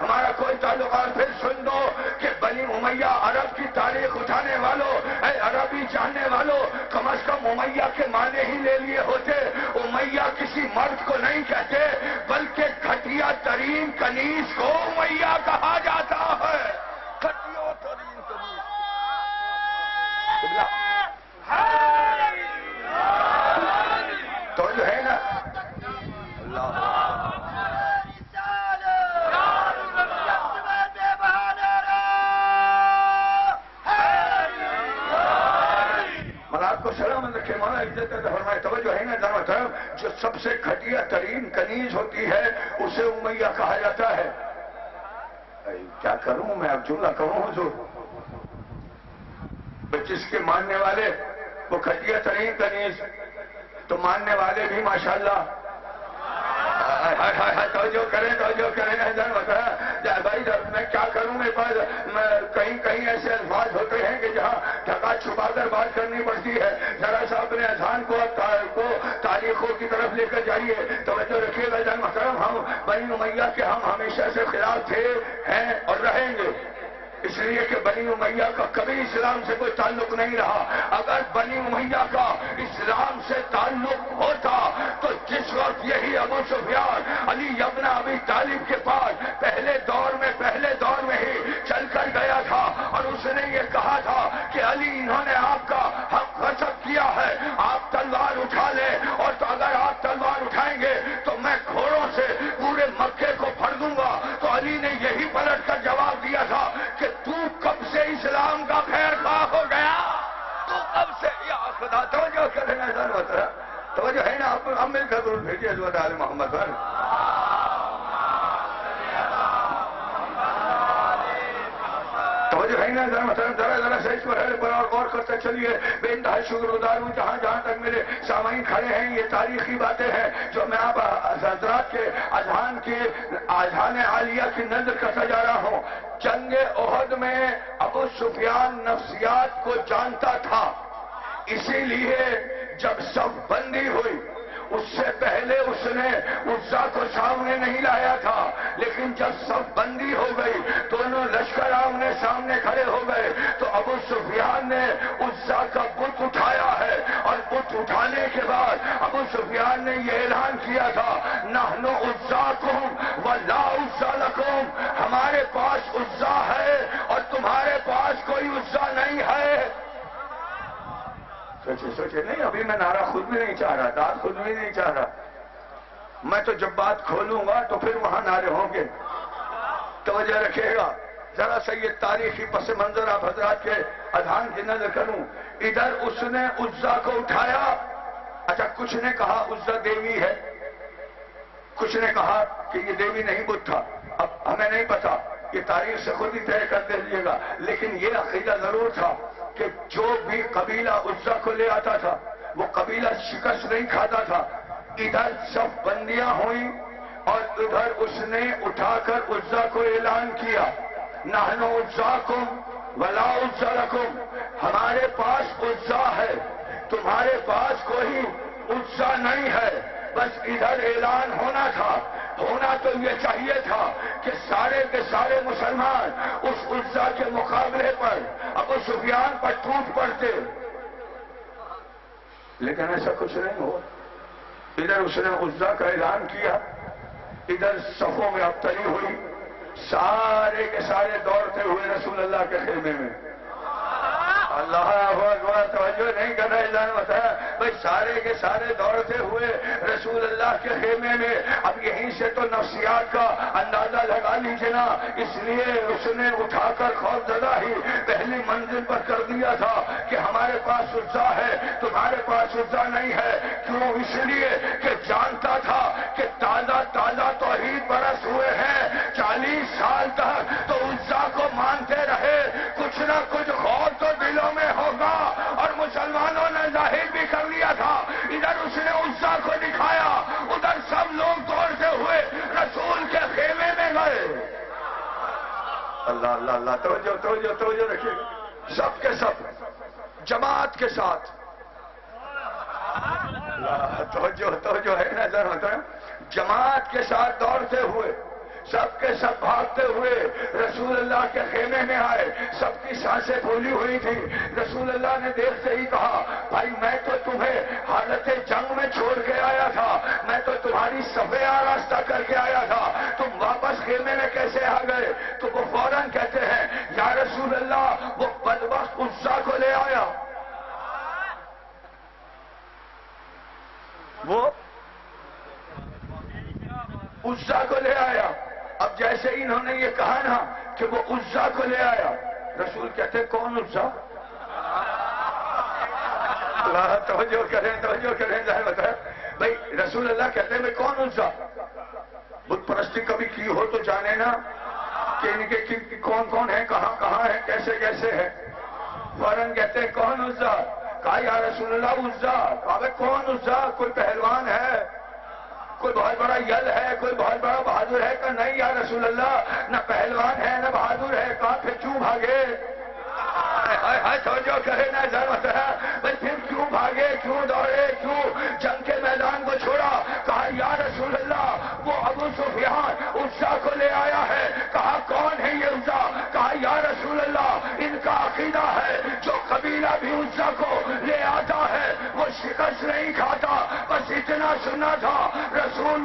ہمارا کوئی تعلقات. پھر سن دو کہ بنی امیہ عرب کی تاریخ اٹھانے والوں، اے عربی جاننے والوں، کم از کم امیہ کے معنی ہی لے لیے ہوتے. امیہ کسی مرد کو نہیں کہتے، بلکہ گھٹیا ترین کنیز کو امیہ کہا جاتا ہے. گھٹیا سلامت رکھے، مولا عزت فرمائے. توجہ ہے نا جانو طرف، جو سب سے گھٹیا ترین کنیز ہوتی ہے اسے امیہ کہا جاتا ہے. کیا کروں میں اب جملہ کہوں حضور؟ جس کے ماننے والے وہ گھٹیا ترین کنیز، تو ماننے والے بھی ماشاءاللہ. توجہ کریں ایسا بتایا بھائی. میں کیا کروں، میرے پاس کہیں ایسے الفاظ ہوتے ہیں کہ جہاں ڈھکا چھپا کر بات کرنی پڑتی ہے. ذرا سا اپنے اذہان کو تاریخوں کی طرف لے کر جائیے. توجہ رکھیے گا جان محترم، ہم بنی امیہ کے ہم ہمیشہ سے خلاف تھے، ہیں اور رہیں گے. اس لیے کہ بنی امیہ کا کبھی اسلام سے کوئی تعلق نہیں رہا. اگر بنی امیہ کا اسلام سے تعلق ہوتا تو جس وقت یہی ابو سفیان علی ابن ابی طالب کے پاس پہلے دور میں ہی چل کر گیا تھا اور اس نے یہ کہا تھا کہ علی انہوں نے آپ کا حق غصب کیا ہے، آپ تلوار اٹھا لیں، اور تو اگر آپ تلوار اٹھائیں گے تو میں گھوڑوں سے پورے مکے کو پھڑ دوں گا. تو علی نے یہی پلٹ کر جواب دیا تھا کہ تو کب سے اسلام کا خیر خواہ ہو گیا؟ تو کب سے؟ یا خدا توجہ کرنا ضرورت توجہ ہے نا. اب مل کر ضرور بھیجیے حضرت آل محمد پر. توجہ ہے نا ذرا سے اس مرحلے پر اور غور کرتے چلیے. بے انتہا شکر گزار ہوں جہاں تک میرے سامعین کھڑے ہیں. یہ تاریخی باتیں ہیں جو میں آپ حضرات کے اذہان عالیہ کی نظر کرتا جا رہا ہوں. جنگ احد میں ابو سفیان نفسیات کو جانتا تھا، اسی لیے جب صف بندی ہوئی اس سے پہلے اس نے عزا کو سامنے نہیں لایا تھا. لیکن جب صف بندی ہو گئی، دونوں لشکر آمنے سامنے کھڑے ہو گئے، تو ابو سفیان نے عزا کا بت اٹھایا ہے. اور بت اٹھانے کے بعد ابو سفیان نے یہ اعلان کیا تھا، نحن عزاکم ولا عزا لکم، ہمارے پاس عزا ہے اور تمہارے پاس کوئی عزا نہیں ہے. سوچے نہیں، ابھی میں نعرہ خود بھی نہیں چاہ رہا، داد خود بھی نہیں چاہ رہا. میں تو جب بات کھولوں گا تو پھر وہاں نعرے ہوں گے. توجہ رکھیے گا ذرا سا یہ تاریخی پس منظر آپ حضرات کے اذہان کی نظر کروں. ادھر اس نے عزا کو اٹھایا. اچھا، کچھ نے کہا عزا دیوی ہے، کچھ نے کہا کہ یہ دیوی نہیں بت تھا. اب ہمیں نہیں پتا، یہ تاریخ سے خود ہی طے کر دیجیے گا. لیکن یہ عقیدہ ضرور تھا کہ جو بھی قبیلہ عزا کو لے آتا تھا وہ قبیلہ شکست نہیں کھاتا تھا. ادھر سب بندیاں ہوئیں اور ادھر اس نے اٹھا کر عزا کو اعلان کیا، نحن عزاکم ولا عزا لکم، ہمارے پاس عزا ہے، تمہارے پاس کوئی عزا نہیں ہے. بس ادھر اعلان ہونا تھا. ہونا تو یہ چاہیے تھا کہ سارے کے سارے مسلمان اس عزا کے مقابلے پر ابو سفیان پر ٹوٹ پڑتے. لیکن ایسا کچھ نہیں ہوا. ادھر اس نے عزا کا اعلان کیا، ادھر صفوں میں ابتری ہوئی، سارے کے سارے دوڑتے ہوئے رسول اللہ کے خیمے میں. اللہ اکبر، توجہ نہیں کر رہے جان بتایا بھائی. سارے کے سارے دوڑتے ہوئے رسول اللہ کے خیمے میں. اب یہیں سے تو نفسیات کا اندازہ لگا لیجیے نا. اس لیے اس نے اٹھا کر خوف زدہ ہی پہلی منزل پر کر دیا تھا کہ ہمارے پاس عزا ہے، تمہارے پاس عزا نہیں ہے. کیوں؟ اس لیے کہ جانتا تھا کہ تازہ توحید برس ہوئے ہیں. 40 سال تک تو عزا کو مانتے رہے، کچھ نہ کچھ خوف تو دلوں میں ہوگا. اور مسلمانوں نے ظاہر بھی کر لیا تھا. ادھر اس نے عزا کو دکھایا، ادھر سب لوگ دوڑتے ہوئے رسول کے خیمے میں گئے. اللہ اللہ اللہ، توجہ رکھیے. سب کے سب جماعت کے ساتھ توجہ ہے نظر ہوتا ہے. جماعت کے ساتھ دوڑتے ہوئے سب کے سب بھاگتے ہوئے رسول اللہ کے خیمے میں آئے. سب کی سانسیں پھولی ہوئی تھی. رسول اللہ نے دیکھتے ہی کہا، بھائی میں تو تمہیں حالت جنگ میں چھوڑ کے آیا تھا، میں تو تمہاری صفیں آراستہ کر کے آیا تھا، تم واپس خیمے میں کیسے آ گئے؟ تو وہ فوراً کہتے ہیں، یا رسول اللہ وہ بدبخت عزا کو لے آیا. وہ عزا کو لے آیا. اب جیسے انہوں نے یہ کہا نا کہ وہ عزا کو لے آیا، رسول کہتے کون عزا؟ اللہ توجہ کریں ظاہر بتایا بھائی رسول اللہ کہتے ہیں میں کون عزا بت پرستی کبھی کی ہو تو جانے نا کہ ان کے کون کون ہے کہاں ہے کیسے کیسے ہے فوراً کہتے ہیں کون عزا کہا یا رسول اللہ عزا کہا بھائی کون عزا کوئی پہلوان ہے کوئی بہت بڑا یل ہے کوئی بہت بڑا بہادر ہے کہ نہیں یا رسول اللہ نہ پہلوان ہے نہ بہادر ہے کہا پھر کیوں بھاگے توجہ کرے نا ضرورت ہے بھائی پھر کیوں بھاگے کیوں دوڑے کیوں جنگ کے میدان کو چھوڑا کہا یا رسول اللہ وہ ابو سفیان عزا کو لے آیا ہے کہا کون ہے یہ عزا کہا یا رسول اللہ ان کا عقیدہ ہے جو قبیلہ بھی عزا کو لے آتا ہے وہ شکست نہیں کھاتا بس اتنا سننا تھا رسول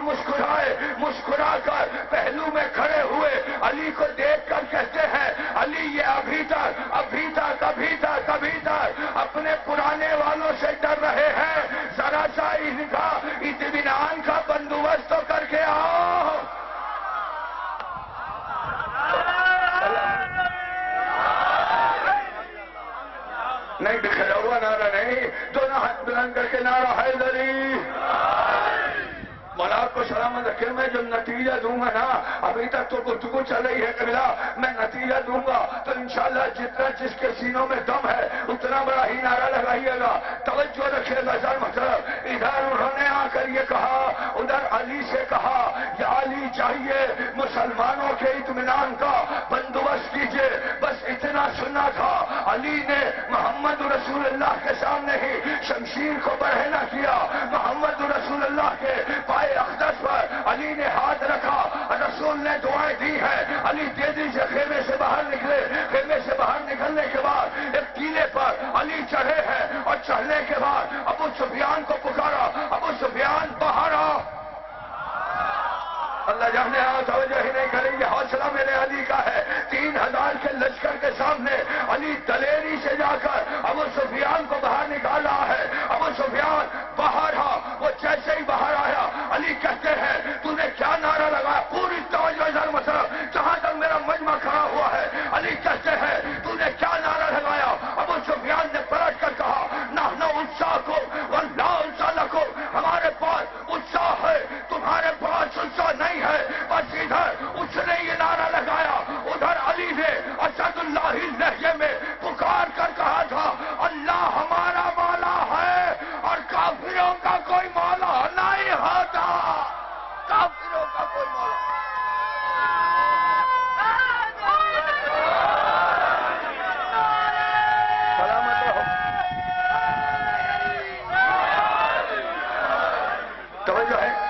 مسکرا کر پہلو میں کھڑے ہوئے علی کو دیکھ کر کہتے ہیں علی یہ ابھی تک اپنے پرانے والوں سے ڈر رہے ہیں ذرا سا ان کا اطمینان کا بندوبست تو کر کے آؤ نہیں بکھرا ہوا نعرہ نہیں دونوں ہاتھ بلند کر کے نعرہ حیدری مولا کو سلامت رکھے میں جو نتیجہ دوں گا نا ابھی تک تو گفتگو چل رہی ہے قبلہ میں نتیجہ دوں گا تو انشاءاللہ جتنا جس کے سینوں میں دم ہے اتنا بڑا ہی نعرہ لگائیے گا توجہ رکھیے گا سر مطلب ادھر انہوں نے آ کر یہ کہا ادھر علی سے کہا یا علی چاہیے مسلمانوں کے اطمینان کا بندوبست کیجئے بس اتنا سننا تھا علی نے محمد رسول اللہ کے سامنے ہی شمشیر کو برہنہ کیا محمد رسول اللہ کے پائے اقدس پر علی نے ہاتھ رکھا رسول نے دعائیں دی ہیں علی تیزی سے خیمے سے باہر نکلے خیمے سے باہر نکلنے کے بعد ایک ٹیلے پر علی چڑھے ہیں اور چڑھنے کے بعد ابو سفیان کو پکارا ابو سفیان باہر آ اللہ جانے توجہ ہی نہیں کریں گے حوصلہ میرے علی کا ہے 3000 کے لشکر کے سامنے علی دلیری سے جا کر ابو سفیان کو باہر نکال رہا ہے ابو سفیان باہر آ وہ جیسے ہی باہر آیا علی کہتے ہیں تو نے کیا نعرہ لگایا پوری توجہ ادھر مطلب جہاں تک میرا مجمع کھڑا ہوا ہے علی کہتے ہیں تو نے کیا نعرہ لگایا ابو سفیان نے پلٹ کر کہا نحن انساکم واللہ انسا لکم ہمارے پاس انسا ہے تمہارے پاس انسا نہیں ہے بس ادھر اس نے یہ نعرہ لگایا ادھر علی نے اسد اللہ لہجے میں پکار کر کہا تھا اللہ ہمارا مولا ہے اور کافروں کا کوئی مولا نہیں ہوتا کافروں کا کوئی مولا سلامت رہو توجہ ہے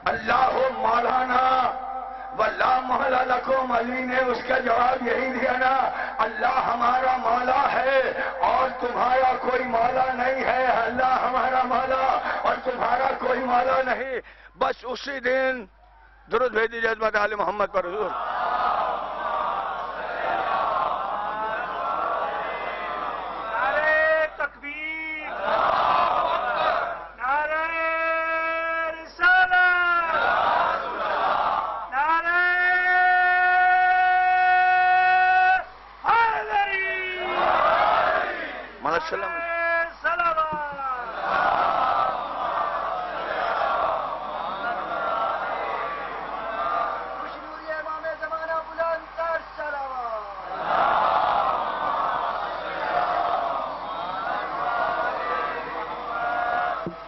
اللہ مولانا ولا مولا لکم علی نے اس کا جواب یہی دیا نا اللہ ہمارا مولا ہے اور تمہارا کوئی مولا نہیں ہے اللہ ہمارا مولا اور تمہارا کوئی مولا نہیں بس اسی دن درود بھیج دیجیے عظمت آل محمد پر حضور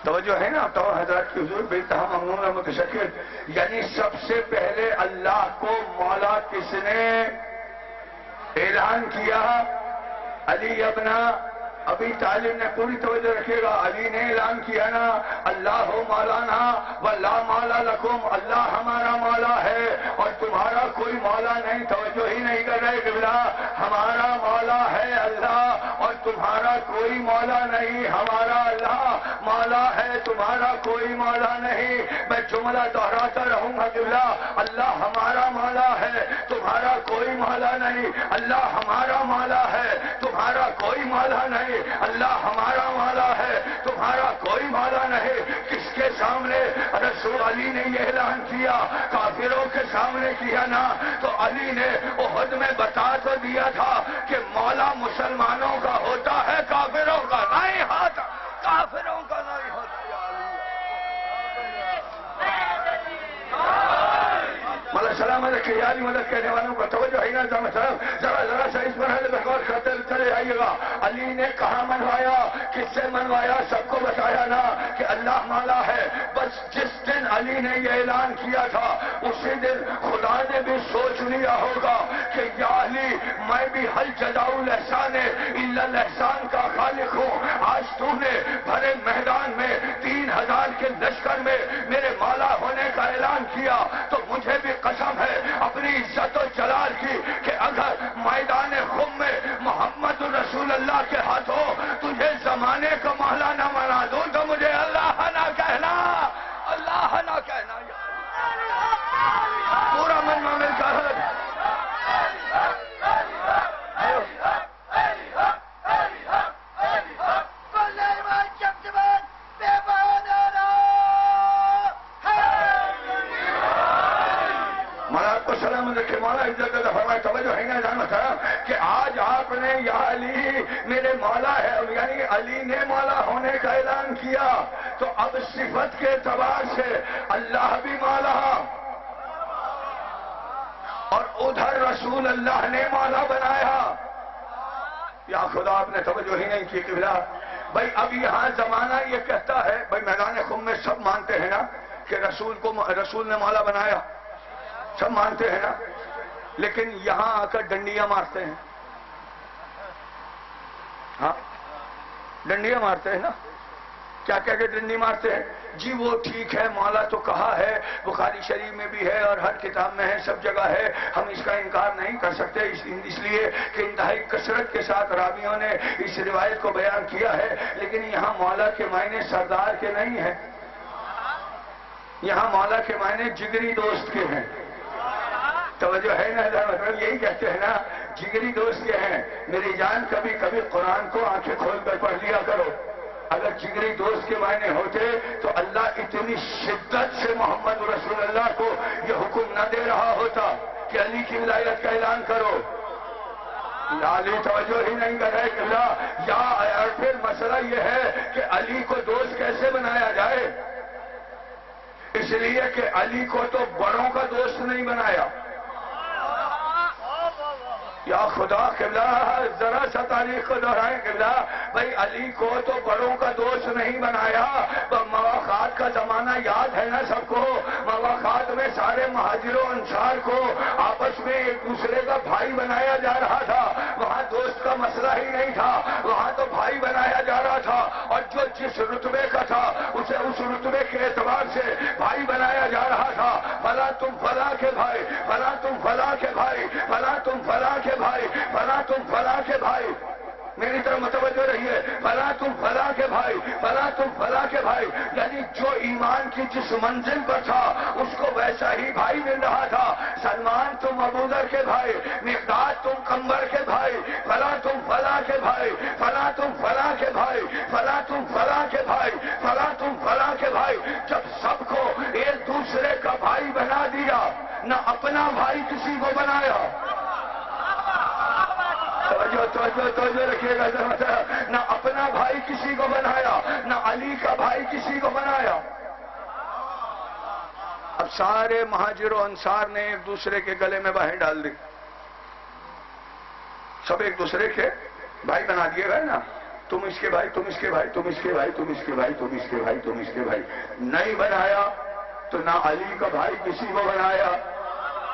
توجہ ہے نا تو حضرات کی حضور بے انتہا ممنون و متشکر یعنی سب سے پہلے اللہ کو مولا کس نے اعلان کیا علی ابن ابھی طالب نے پوری توجہ رکھے گا، علی نے اعلان کیا نا اللہ مولانا واللہ مولا لکم، اللہ ہمارا مولا ہے اور تمہارا کوئی مولا نہیں. توجہ ہی نہیں کر رہے قبلہ. ہمارا مولا ہے اللہ اور تمہارا کوئی مولا نہیں. ہمارا اللہ مولا ہے، تمہارا کوئی مولا نہیں. میں جملہ دہراتا رہوں گا قبلہ. اللہ ہمارا مولا ہے، تمہارا کوئی مولا نہیں. اللہ ہمارا مولا ہے، تمہارا کوئی مولا نہیں. اللہ ہمارا مولا ہے، تمہارا کوئی مولا نہیں. کس کے سامنے رسول علی نے یہ اعلان کیا؟ کافروں کے سامنے کیا نا. تو علی نے احد میں بتا تو دیا تھا کہ مولا مسلمانوں کا ہوتا ہے، کافروں کا نہیں ہوتا. کافروں کا نہیں ہوتا. مطلب سلام علیکم یا علی مدد کہنے والوں کو توجہ ہے نا. ذرا سا اس مرحلے میں غور کرتے چلے آئیے گا. علی نے کہاں منوایا، کس سے منوایا، سب کو بتایا نا کہ اللہ مولا ہے. بس جس دن علی نے یہ اعلان کیا تھا اسی دن خدا نے بھی سوچ لیا ہوگا کہ یا علی میں بھی حل جزاء الاحسان الا الاحسان کا خالق ہوں. آج تو نے بھرے میدان میں 3000 کے لشکر میں میرے مولا ہونے کا اعلان کیا تو مجھے بھی قسم ہے اپنی عزت و جلال کی کہ اگر میدان خم میں محمد رسول اللہ کے ہاتھوں تجھے زمانے کا مولا نہ بنا دوں تو مجھے اللہ نہ کہنا، اللہ نہ کہنا. پورا من مل کر کہ آج آپ نے یا علی میرے مولا ہے، یعنی علی نے مولا ہونے کا اعلان کیا تو اب صفت کے اعتبار سے اللہ بھی مولا اور ادھر رسول اللہ نے مولا بنایا. یا خدا آپ نے توجہ ہی نہیں کی قبلہ. بھائی اب یہاں زمانہ یہ کہتا ہے، بھائی میدان خم میں سب مانتے ہیں نا کہ رسول نے مولا بنایا، سب مانتے ہیں نا. لیکن یہاں آ کر ڈنڈیاں مارتے ہیں. ہاں ڈنڈیاں مارتے ہیں نا. کیا کہہ کے ڈنڈی مارتے ہیں؟ جی وہ ٹھیک ہے، مولا تو کہا ہے، بخاری شریف میں بھی ہے اور ہر کتاب میں ہے، سب جگہ ہے، ہم اس کا انکار نہیں کر سکتے اس لیے کہ انتہائی کثرت کے ساتھ راویوں نے اس روایت کو بیان کیا ہے. لیکن یہاں مولا کے معنی سردار کے نہیں ہیں، یہاں مولا کے معنی جگری دوست کے ہیں. توجہ ہے نا؟ مطلب یہی کہتے ہیں نا جگری دوست کے ہیں. میری جان کبھی کبھی قرآن کو آنکھیں کھول کر پڑھ لیا کرو. اگر جگری دوست کے معنی ہوتے تو اللہ اتنی شدت سے محمد رسول اللہ کو یہ حکم نہ دے رہا ہوتا کہ علی کی ولایت کا اعلان کرو. علی توجہ ہی نہیں کر رہے کہ یا پھر مسئلہ یہ ہے کہ علی کو دوست کیسے بنایا جائے. اس لیے کہ علی کو تو بڑوں کا دوست نہیں بنایا. یا خدا قبلہ ذرا سا تاریخ کو دہرائیں قبلہ. بھائی علی کو تو بڑوں کا دوست نہیں بنایا. مواخات کا زمانہ یاد ہے نا سب کو. مواخات میں سارے مہاجر و انصار کو آپس میں ایک دوسرے کا بھائی بنایا جا رہا تھا. وہاں دوست کا مسئلہ ہی نہیں تھا، وہاں تو بھائی بنایا جا رہا تھا. اور جو جس رتبے کا تھا اسے اس رتبے کے اعتبار سے بھائی بنایا جا رہا تھا. فلاں تم فلاں کے بھائی، فلاں تم فلاں کے بھائی، فلاں تم فلاں کے بھائی، فلاں تم فلاں کے بھائی. میری طرف متوجہ رہیے. فلاں تم فلاں کے بھائی، فلاں تم فلاں کے بھائی. یعنی جو ایمان کی جس منزل پر تھا اس کو ویسا ہی بھائی مل رہا تھا. سلمان تم ابو ذر کے بھائی، مقداد تم قمر کے بھائی، فلاں تم فلاں کے بھائی، فلاں تم فلاں کے بھائی، فلاں تم فلاں کے بھائی، فلاں تم فلاں کے بھائی. جب سب کو ایک دوسرے کا بھائی بنا دیا، نہ اپنا بھائی کسی کو بنایا. توجہ رکھیے گا ذرا. نہ اپنا بھائی کسی کو بنایا، نہ علی کا بھائی کسی کو بنایا. اب سارے مہاجر و انصار نے ایک دوسرے کے گلے میں باہیں ڈال دی. سب ایک دوسرے کے بھائی بنا دیے گئے نا. تم اس کے بھائی، تم اس کے بھائی، تم اس کے بھائی، تم اس کے بھائی، تم اس کے بھائی، تم اس کے بھائی. نہیں بنایا تو نہ علی کا بھائی کسی کو بنایا،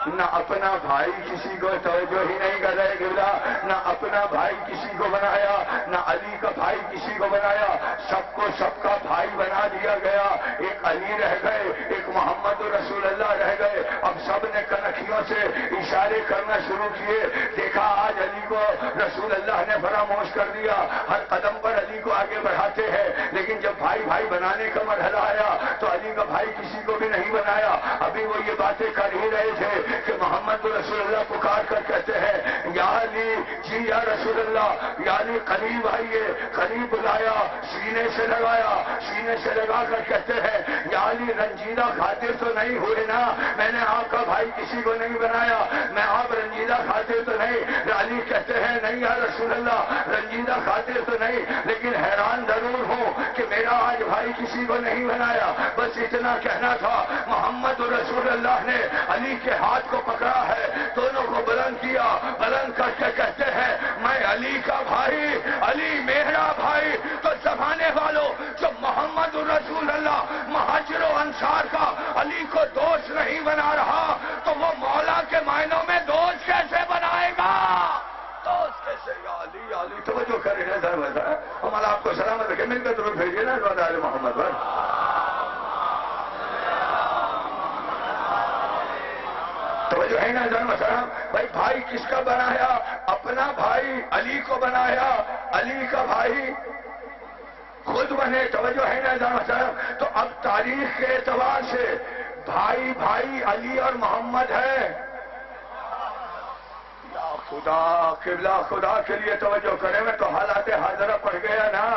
نہ اپنا بھائی کسی کو توجہ ہی نہیں کر رہے قبلہ، نہ اپنا بھائی کسی کو بنایا، نہ علی کا بھائی کسی کو بنایا، سب کو سب کا بھائی بنا دیا گیا۔ ایک علی رہ گئے، ایک محمد رسول اللہ رہ گئے۔ اب سب نے کنکھیوں سے اشارے کرنا شروع کیے، دیکھا آج علی کو رسول اللہ نے فراموش کر دیا، ہر قدم پر علی کو آگے بڑھاتے ہیں، لیکن جب بھائی بھائی بنانے کا مرحلہ آیا تو علی کا بھائی کسی کو بھی نہیں بنایا۔ ابھی وہ یہ باتیں کر ہی رہے تھے کہ محمد رسول اللہ پکار کر کہتے ہیں یا علی، جی یا رسول اللہ، یا علی قریب آئیے، قریب بلایا، سینے سے لگایا، سینے سے لگا کر کہتے ہیں یا علی رنجیدہ خاطر تو نہیں ہوئے نا، میں نے آپ کا بھائی کسی کو نہیں بنایا، میں آپ رنجیدہ خاطر تو نہیں۔ علی کہتے ہیں نہیں یا رسول اللہ، رنجیدہ خاطر تو نہیں، لیکن حیران ضرور ہوں کہ میرا آج بھائی کسی کو نہیں بنایا۔ بس اتنا کہنا تھا۔ محمد رسول اللہ نے علی کے ہاتھ کو پکڑا ہے، دونوں کو بلند کیا، بلند کر کے کہتے ہیں میں علی کا بھائی، علی میرا بھائی۔ تو زمانے والوں، جو محمد رسول اللہ مہاجر و انصار کا علی کو دوست نہیں بنا رہا تو وہ مولا کے معنوں میں دوست کیسے بنائے گا؟ دوست کیسے؟ یا علی، یا علی، توجہ کریں نا ذرا ذرا، ہمارا آپ کو سلامت رکھے، مل کے درود بھیجیے نا آل محمد پر۔ توجہ ہے نا ذرا ذرا، بھائی بھائی کس کا بنایا؟ اپنا بھائی علی کو بنایا، علی کا بھائی خود بنے۔ توجہ ہے نا ذرا ذرا۔ تو اب تاریخ کے اعتبار سے بھائی بھائی علی اور محمد ہے۔ یا خدا، قبلہ خدا کے لیے توجہ کرے، میں تو حالات حاضرہ پڑ گیا نا۔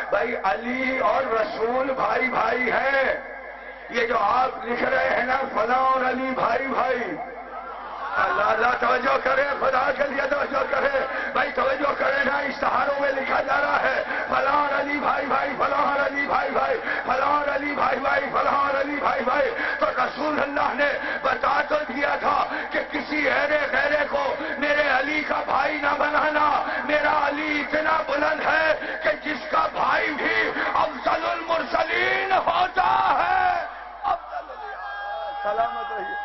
بھائی علی اور رسول بھائی بھائی ہیں۔ یہ جو آپ لکھ رہے ہیں نا فلاں اور علی بھائی بھائی، اللہ اللہ توجہ کرے، خدا کے لیے توجہ کرے بھائی، توجہ کرے نا۔ اشتہاروں میں لکھا جا رہا ہے فلاں اور علی بھائی بھائی، فلاں اور علی بھائی بھائی، فلاں اور علی بھائی بھائی، فلاں اور علی بھائی بھائی۔ تو رسول اللہ نے بتا تو دیا تھا کہ کسی غیرے کو میرے علی کا بھائی نہ بنانا۔ میرا علی اتنا بلند ہے کہ جس کا بھائی بھی افضل المرسلین ہوتا ہے۔ افضل، سلامت رہیے۔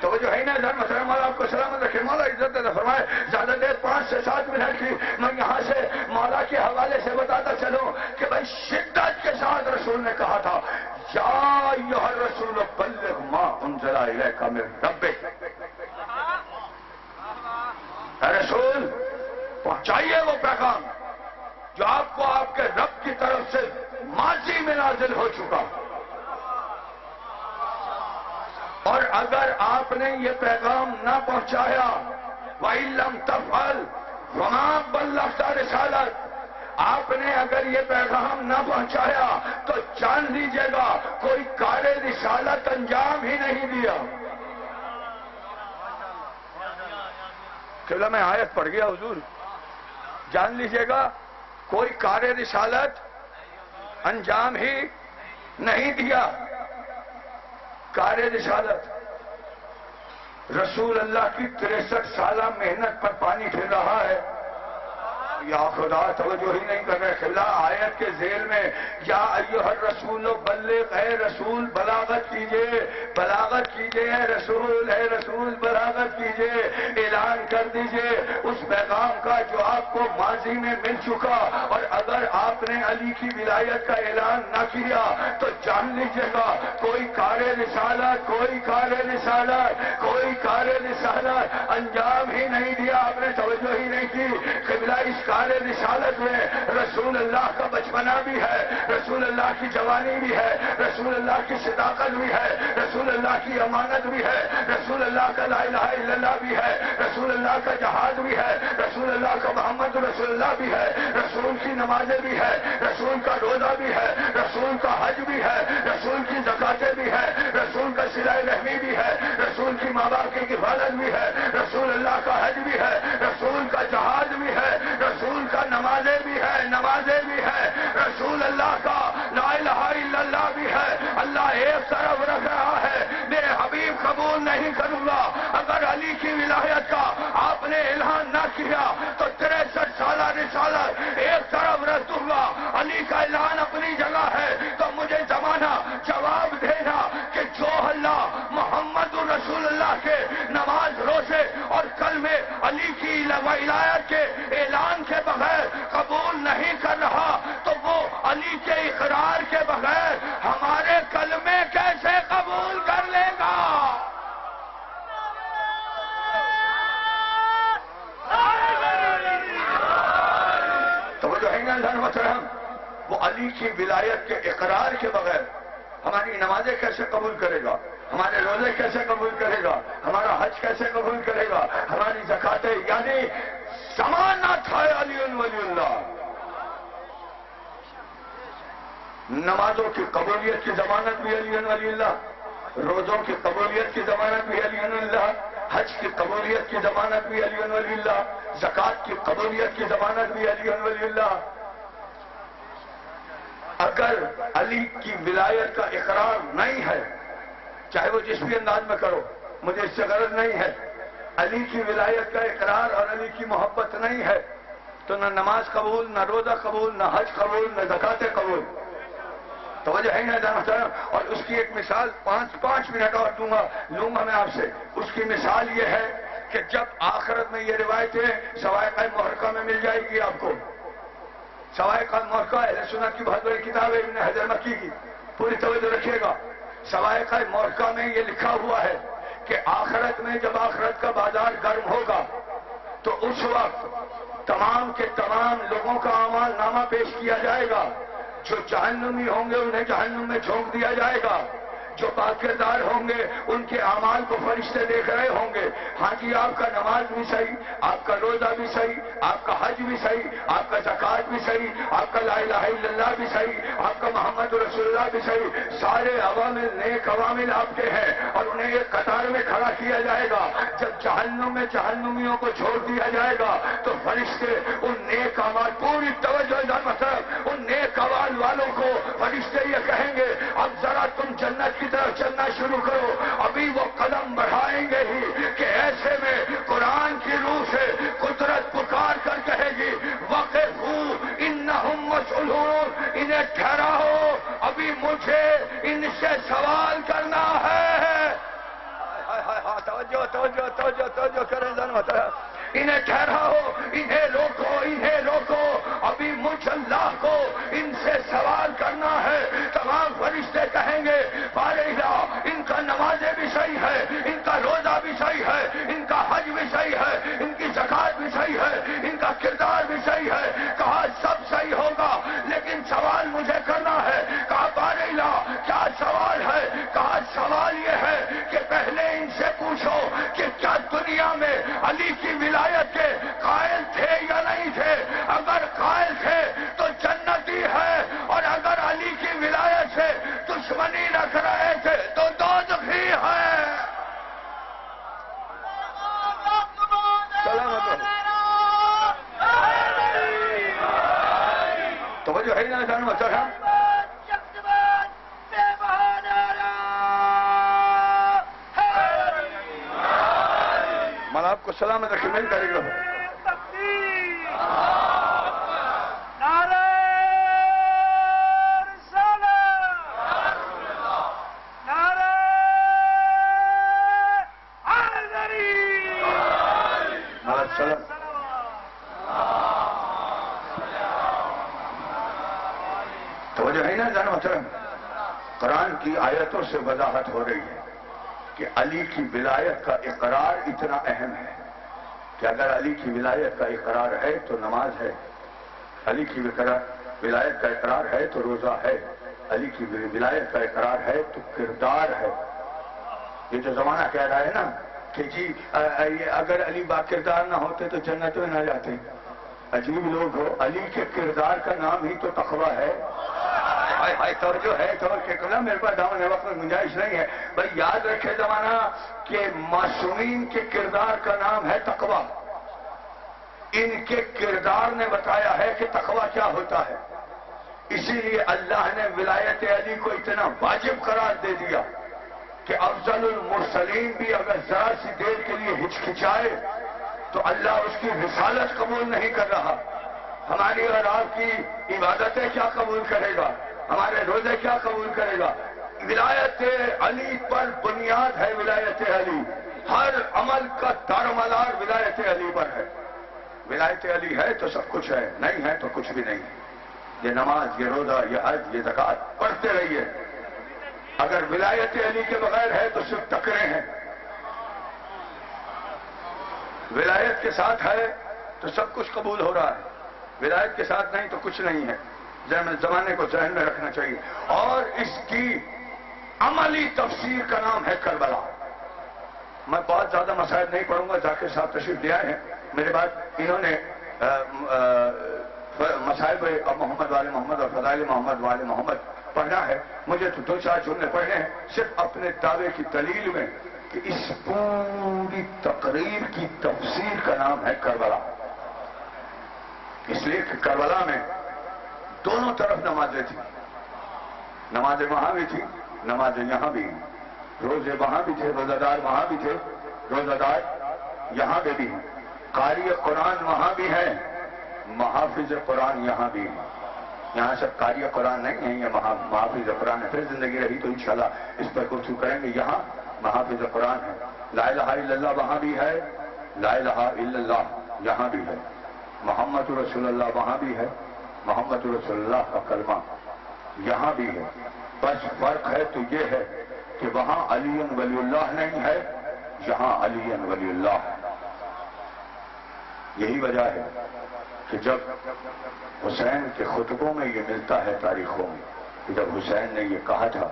توجہ ہے نا ادھر، مسئلہ مولا آپ کو سلامت رکھے، مولا عزت عطا فرمائے۔ زیادہ دیر 5 سے 7 منٹ کی میں یہاں سے مولا کے حوالے سے بتاتا چلوں کہ بھائی شدت کے ساتھ رسول نے کہا تھا یا ایھا الرسول بلغ ما انزل الیک من ربک۔ اے رسول، پہنچائیے وہ پیغام جو آپ کو آپ کے رب کی طرف سے ماضی میں نازل ہو چکا، اور اگر آپ نے یہ پیغام نہ پہنچایا وَإِن لَّمْ تَفْعَلْ فَمَا بَلَّغْتَ رِسَالَتَهُ، آپ نے اگر یہ پیغام نہ پہنچایا تو جان لیجیے گا کوئی کار رسالت انجام ہی نہیں دیا۔ قبلہ میں آیت پڑھ گیا حضور، جان لیجیے گا کوئی کار رسالت انجام ہی نہیں دیا۔ کار رسالت، رسول اللہ کی 63 سالہ محنت پر پانی پھر رہا ہے۔ یا خدا، توجہ ہی نہیں کر رہے۔ قبلہ آیت کے ذیل میں یا ایھا الرسول بلغ، اے رسول بلاغت کیجئے، بلاغت کیجئے، اے رسول بلاغت کیجئے، اعلان کر دیجئے اس پیغام کا جو آپ کو ماضی میں مل چکا، اور اگر آپ نے علی کی ولایت کا اعلان نہ کیا تو جان لیجیے گا کوئی کار رسالت، کوئی کار رسالت، کوئی کار رسالت انجام ہی نہیں دیا۔ آپ نے توجہ ہی نہیں کی۔ قبلہ اس کار رسالت میں رسول اللہ کا بچپنا بھی ہے، رسول اللہ کی جوانی بھی ہے، رسول اللہ کی صداقت بھی ہے، رسول اللہ کی امانت بھی ہے، رسول اللہ کا لا الہ الا اللہ بھی ہے، رسول اللہ کا جہاد بھی ہے، رسول اللہ کا محمد رسول اللہ بھی ہے، رسول کی نمازیں بھی ہے، رسول کا روزہ بھی ہے، رسول کا حج بھی ہے، رسول کی زکاتیں بھی ہے، رسول کا صلہ رحمی بھی ہے، رسول کی ماں باپ کی کفالت بھی ہے، رسول اللہ کا حج بھی ہے، رسول کا جہاد بھی ہے، رسول کا نمازیں بھی ہے، نمازیں بھی ہے، رسول اللہ کا لا الہ الا اللہ بھی ہے۔ اللہ ایک طرف رکھ رہا ہے میرے حبیب قبول نہیں کروں گا۔ اگر علی کی ولایت کا آپ نے اعلان نہ کیا تو 63 سالہ رسالت ایک طرف رکھ دوں گا۔ علی کا اعلان اپنی جگہ ہے تو مجھے زمانہ جواب دینا ولایت کے اعلان کے بغیر قبول نہیں کر رہا تو وہ علی کے اقرار کے بغیر ہمارے کلمے کیسے قبول کر لے گا؟ توجہ ہے نا اللہ محترم؟ وہ علی کی ولایت کے اقرار کے بغیر ہماری نمازیں کیسے قبول کرے گا؟ ہمارے روزے کیسے قبول کرے گا؟ ہمارا حج کیسے قبول کرے گا؟ ہماری زکاتیں، یعنی ضمانت ہے علی ولی اللہ۔ نمازوں کی قبولیت کی ضمانت بھی علی ولی اللہ، روزوں کی قبولیت کی ضمانت بھی علی ولی اللہ، حج کی قبولیت کی ضمانت بھی علی ولی اللہ، زکات کی قبولیت کی ضمانت بھی علی ولی اللہ۔ اگر علی کی ولایت کا اقرار نہیں ہے، چاہے وہ جس بھی انداز میں کرو، مجھے اس سے غرض نہیں ہے، علی کی ولایت کا اقرار اور علی کی محبت نہیں ہے تو نہ نماز قبول، نہ روزہ قبول، نہ حج قبول، نہ زکاتیں قبول۔ توجہ ہے نا محترم؟ اور اس کی ایک مثال پانچ منٹ اور لوں گا میں آپ سے۔ اس کی مثال یہ ہے کہ جب آخرت میں یہ روایتیں سوائق محرقہ میں مل جائے گی آپ کو، سوائق محرقہ اہل سنت کی بہت بڑی کتاب ہے ابن حجر مکی کی، پوری توجہ رکھیے گا۔ سوائق محرقہ میں یہ لکھا ہوا ہے کہ آخرت میں جب آخرت کا بازار گرم ہوگا تو اس وقت تمام کے تمام لوگوں کا اعمال نامہ پیش کیا جائے گا۔ جو جہنمی ہوں گے انہیں جہنم میں جھونک دیا جائے گا، جو پاکردار ہوں گے ان کے اعمال کو فرشتے دیکھ رہے ہوں گے۔ ہاں جی، آپ کا نماز بھی صحیح، آپ کا روزہ بھی صحیح، آپ کا حج بھی صحیح، آپ کا زکات بھی صحیح، آپ کا لا الہ الا اللہ بھی صحیح، آپ کا محمد رسول اللہ بھی صحیح، سارے عوامل نیک عوامل آپ کے ہیں اور انہیں ایک قطار میں کھڑا کیا جائے گا۔ جب جہنم میں جہنمیوں کو چھوڑ دیا جائے گا تو فرشتے ان نیک اعمال، پوری توجہ مطلب ان نیک اعمال والوں کو فرشتے یہ کہیں گے اب ذرا تم جنت کی طرف چلنا شروع کرو۔ ابھی وہ قدم بڑھائیں گے ہی کہ ایسے میں قرآن کی روح سے قدرت پکار کر کہے گی وقفوا انہم مسئولون، انہیں ٹھہراؤ، ابھی مجھے ان سے سوال کرنا ہے۔ توجہ کریں ذرا، انہیں ٹھہراؤ، انہیں روکو، ابھی مجھ اللہ کو ان سے سوال کرنا ہے۔ تمام فرشتے کہیں گے بارہا ان کا نمازیں بھی صحیح ہے، ان کا روزہ بھی صحیح ہے، ان کا حج بھی صحیح ہے، ان کی زکات بھی صحیح ہے، ان کا کردار بھی صحیح ہے۔ کہا سب صحیح ہوگا لیکن سوال مجھے کرنا ہے۔ کہا بارہا کیا سوال ہے؟ کہا سوال یہ ہے کہ پہلے ان سے پوچھو کہ کیا دنیا میں علی کی ولایت کے قائل تھے یا نہیں تھے؟ اگر قائل تھے تو جنتی ہے، اور اگر علی کی ولایت سے دشمنی رکھ رہے تھے تو دوزخی ہے۔ توجہ ہے نا جان محترم؟ آپ کو سلامت رکھے مل کرے گا۔ نعرہ رسالت، نعرہ حیدری، توجہ ہے نا جان محترم؟ قرآن کی آیتوں سے وضاحت ہو رہی ہے کہ علی کی ولایت کا اقرار اتنا اہم ہے کہ اگر علی کی ولایت کا اقرار ہے تو نماز ہے، علی کی ولایت کا اقرار ہے تو روزہ ہے، علی کی ولایت کا اقرار ہے تو کردار ہے۔ یہ جو زمانہ کہہ رہا ہے نا کہ جی اگر علی با کردار نہ ہوتے تو جنت میں نہ جاتے، عجیب لوگ ہو، علی کے کردار کا نام ہی تو تقویٰ ہے۔ توجہ ہے تو کہ میرے پاس دامن وقت میں گنجائش نہیں ہے، بھائی یاد رکھے زمانہ کہ معصومین کے کردار کا نام ہے تقویٰ۔ ان کے کردار نے بتایا ہے کہ تقویٰ کیا ہوتا ہے، اسی لیے اللہ نے ولایت علی کو اتنا واجب قرار دے دیا کہ افضل المرسلین بھی اگر ذرا سی دیر کے لیے ہچکچائے تو اللہ اس کی رسالت قبول نہیں کر رہا۔ ہماری اور آپ کی عبادتیں کیا قبول کرے گا، ہمارے روزے کیا قبول کرے گا؟ ولایت علی پر بنیاد ہے ولایت علی، ہر عمل کا دار و مدار ولایت علی پر ہے۔ ولایت علی ہے تو سب کچھ ہے، نہیں ہے تو کچھ بھی نہیں۔ یہ نماز، یہ روزہ، یہ حج، یہ زکوٰۃ پڑھتے رہیے۔ اگر ولایت علی کے بغیر ہے تو صرف ٹکرے ہیں، ولایت کے ساتھ ہے تو سب کچھ قبول ہو رہا ہے، ولایت کے ساتھ نہیں تو کچھ نہیں ہے۔ زمانے کو ذہن میں رکھنا چاہیے۔ اور اس کی عملی تفسیر کا نام ہے کربلا۔ میں بہت زیادہ مسائل نہیں پڑھوں گا، ذاکر صاحب تشریف لے آئے ہیں میرے بعد، انہوں نے مصائب محمد والے محمد اور فضائل محمد والے محمد پڑھنا ہے، مجھے تو 2-4 جملے پڑھنے ہیں صرف اپنے دعوے کی دلیل میں کہ اس پوری تقریر کی تفسیر کا نام ہے کربلا۔ اس لیے کہ کربلا میں دونوں طرف نمازیں تھیں، نمازیں وہاں بھی تھی، نمازیں یہاں بھی، روزے وہاں بھی تھے، روزہ دار وہاں بھی تھے، روزہ دار یہاں پہ بھی ہیں، قاری قرآن وہاں بھی ہے، محافظ قرآن یہاں بھی ہیں۔ یہاں سب قاری قرآن نہیں ہیں، یہ محافظ قرآن ہے۔ پھر زندگی رہی تو انشاءاللہ اس پر گفتگو کریں گے۔ یہاں محافظ قرآن ہے، لا الہ الا اللہ وہاں بھی ہے، لا الہ الا اللہ یہاں بھی ہے، محمد رسول اللہ وہاں بھی ہے، محمد رسول اللہ کا کلمہ یہاں بھی ہے۔ بس فرق ہے تو یہ ہے کہ وہاں علی ولی اللہ نہیں ہے، یہاں علی ولی اللہ ہے۔ یہی وجہ ہے کہ جب حسین کے خطبوں میں یہ ملتا ہے تاریخوں میں کہ جب حسین نے یہ کہا تھا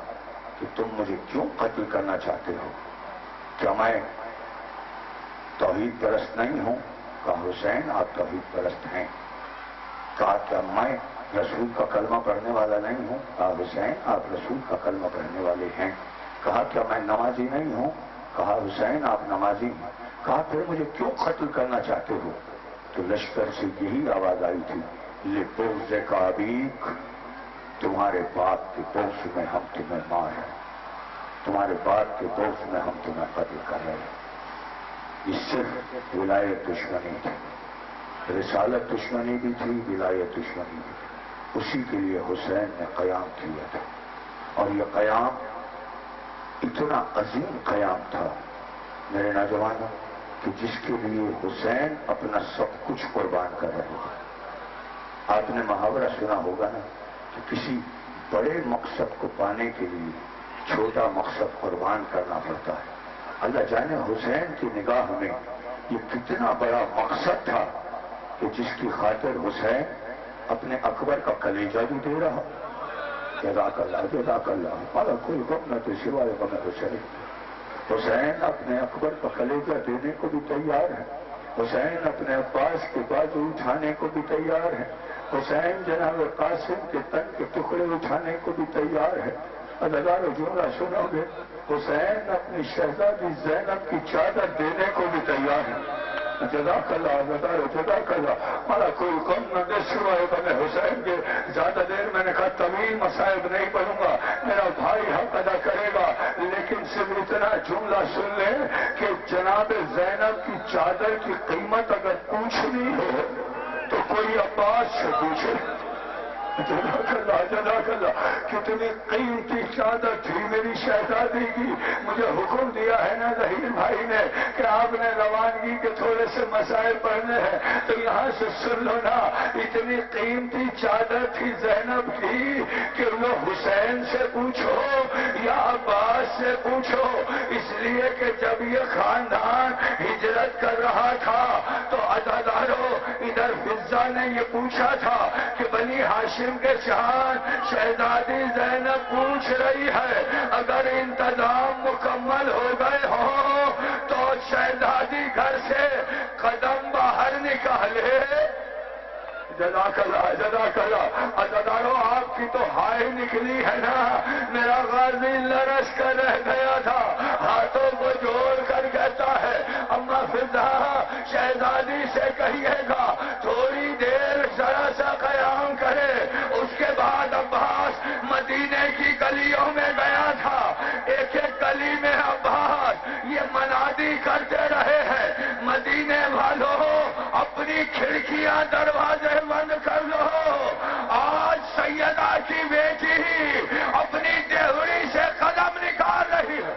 کہ تم مجھے کیوں قتل کرنا چاہتے ہو، کیا میں توحید پرست نہیں ہوں؟ کہا حسین آپ توحید پرست ہیں۔ کہا کیا میں رسول کا کلمہ پڑھنے والا نہیں ہوں؟ کہا حسین آپ رسول کا کلمہ پڑھنے والے ہیں۔ کہا کیا میں نمازی نہیں ہوں؟ کہا حسین آپ نمازی ہیں۔ کہا پھر مجھے کیوں قتل کرنا چاہتے ہو؟ تو لشکر سے یہی آواز آئی تھی، لِبُغْضِ کَابِیک، تمہارے باپ کے بغض میں ہم تمہیں مار رہے ہیں، تمہارے باپ کے بغض میں ہم تمہیں قتل کر رہے ہیں۔ یہ صرف ولایت دشمنی تھی، رسالت دشمنی بھی تھی، ولایت دشمنی بھی تھی۔ اسی کے لیے حسین نے قیام کیا تھا، اور یہ قیام اتنا عظیم قیام تھا میرے نوجوانوں کہ جس کے لیے حسین اپنا سب کچھ قربان کر رہے تھے۔ آپ نے محاورہ سنا ہوگا نا کہ کسی بڑے مقصد کو پانے کے لیے چھوٹا مقصد قربان کرنا پڑتا ہے۔ اللہ جانے حسین کی نگاہ میں یہ کتنا بڑا مقصد تھا کہ جس کی خاطر حسین اپنے اکبر کا کلیجہ بھی دے رہا۔ جزاک اللہ جزاک اللہ، مالا کوئی غم نہ تو سوائے غم حسین۔ حسین اپنے اکبر کا کلیجہ دینے کو بھی تیار ہے، حسین اپنے عباس کے بازو اٹھانے کو بھی تیار ہے، حسین جناب قاسم کے تن کے ٹکڑے اٹھانے کو بھی تیار ہے۔ ہزاروں جملہ سنو گے، حسین اپنی شہزادی زینب کی چادر دینے کو بھی تیار ہے۔ جزاک اللہ جزاک اللہ، ہمارا کوئی کم نہ دے سوائے غم حسین کے۔ زیادہ دیر میں نے کہا طویل مصائب نہیں پڑھوں گا، میرا بھائی حق ادا کرے گا، لیکن صرف اتنا جملہ سن لیں کہ جناب زینب کی چادر کی قیمت اگر پوچھنی ہو تو کوئی عباس سے پوچھے۔ جزاک اللہ، کتنی قیمتی چادر تھی میری شہزادی کی۔ مجھے حکم دیا ہے نا ظہیر بھائی نے کہ آپ نے روانگی کے تھوڑے سے مسائل پڑھنے ہیں تو یہاں سے سن لو نا، اتنی قیمتی چادر تھی زینب کی کہ وہ حسین سے پوچھو یا عباس سے پوچھو، اس لیے کہ جب یہ خاندان ہجرت کر رہا تھا تو عزادارو ادھر فضہ نے یہ پوچھا تھا کہ بنی ہاشم کے شان شہزادی زینب پوچھ رہی ہے اگر انتظام مکمل ہو گئے ہوں تو شہزادی گھر سے قدم باہر نکالے۔ جزاک اللہ عزادارو آپ کی تو ہائے نکلی ہے نا، میرا غازی لرز کر رہ گیا تھا، ہاتھوں کو جوڑ کر کہتا ہے اما فضہ شہزادی سے کہیے گا تھوڑی دیر ذرا سا قیام کرے۔ اس کے بعد عباس مدینے کی گلیوں میں گیا تھا، ایک ایک گلی میں عباس یہ منادی کرتے رہے ہیں مدینے والوں اپنی کھڑکیاں دروازے بند کر لو، آج سیدہ کی بیٹی اپنی دیوری سے قدم نکال رہی ہے۔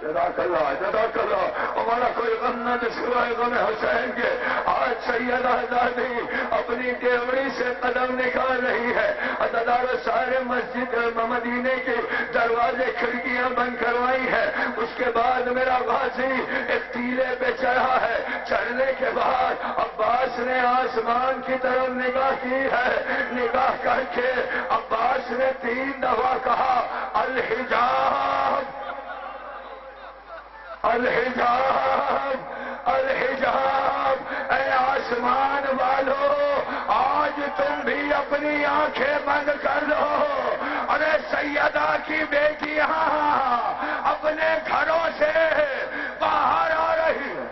جزاک جزاک اللہ ہمارا کوئی غم نہ سوائے غم حسین کے. آج سیدہ زادی اپنی ڈیوڑی سے قدم نکال رہی ہے. عزادارو سارے مسجد مدینے کے دروازے کھڑکیاں بند کروائی ہے. اس کے بعد میرا غازی ایک ٹیلے پہ چڑھا ہے. چڑھنے کے بعد عباس نے آسمان کی طرف نگاہ کی ہے. نگاہ کر کے عباس نے 3 دفعہ کہا الحجاب الحجاب الحجاب. اے آسمان والو آج تم بھی اپنی آنکھیں بند کر لو. ارے سیدہ کی بیٹیاں اپنے گھروں سے باہر آ رہی ہیں.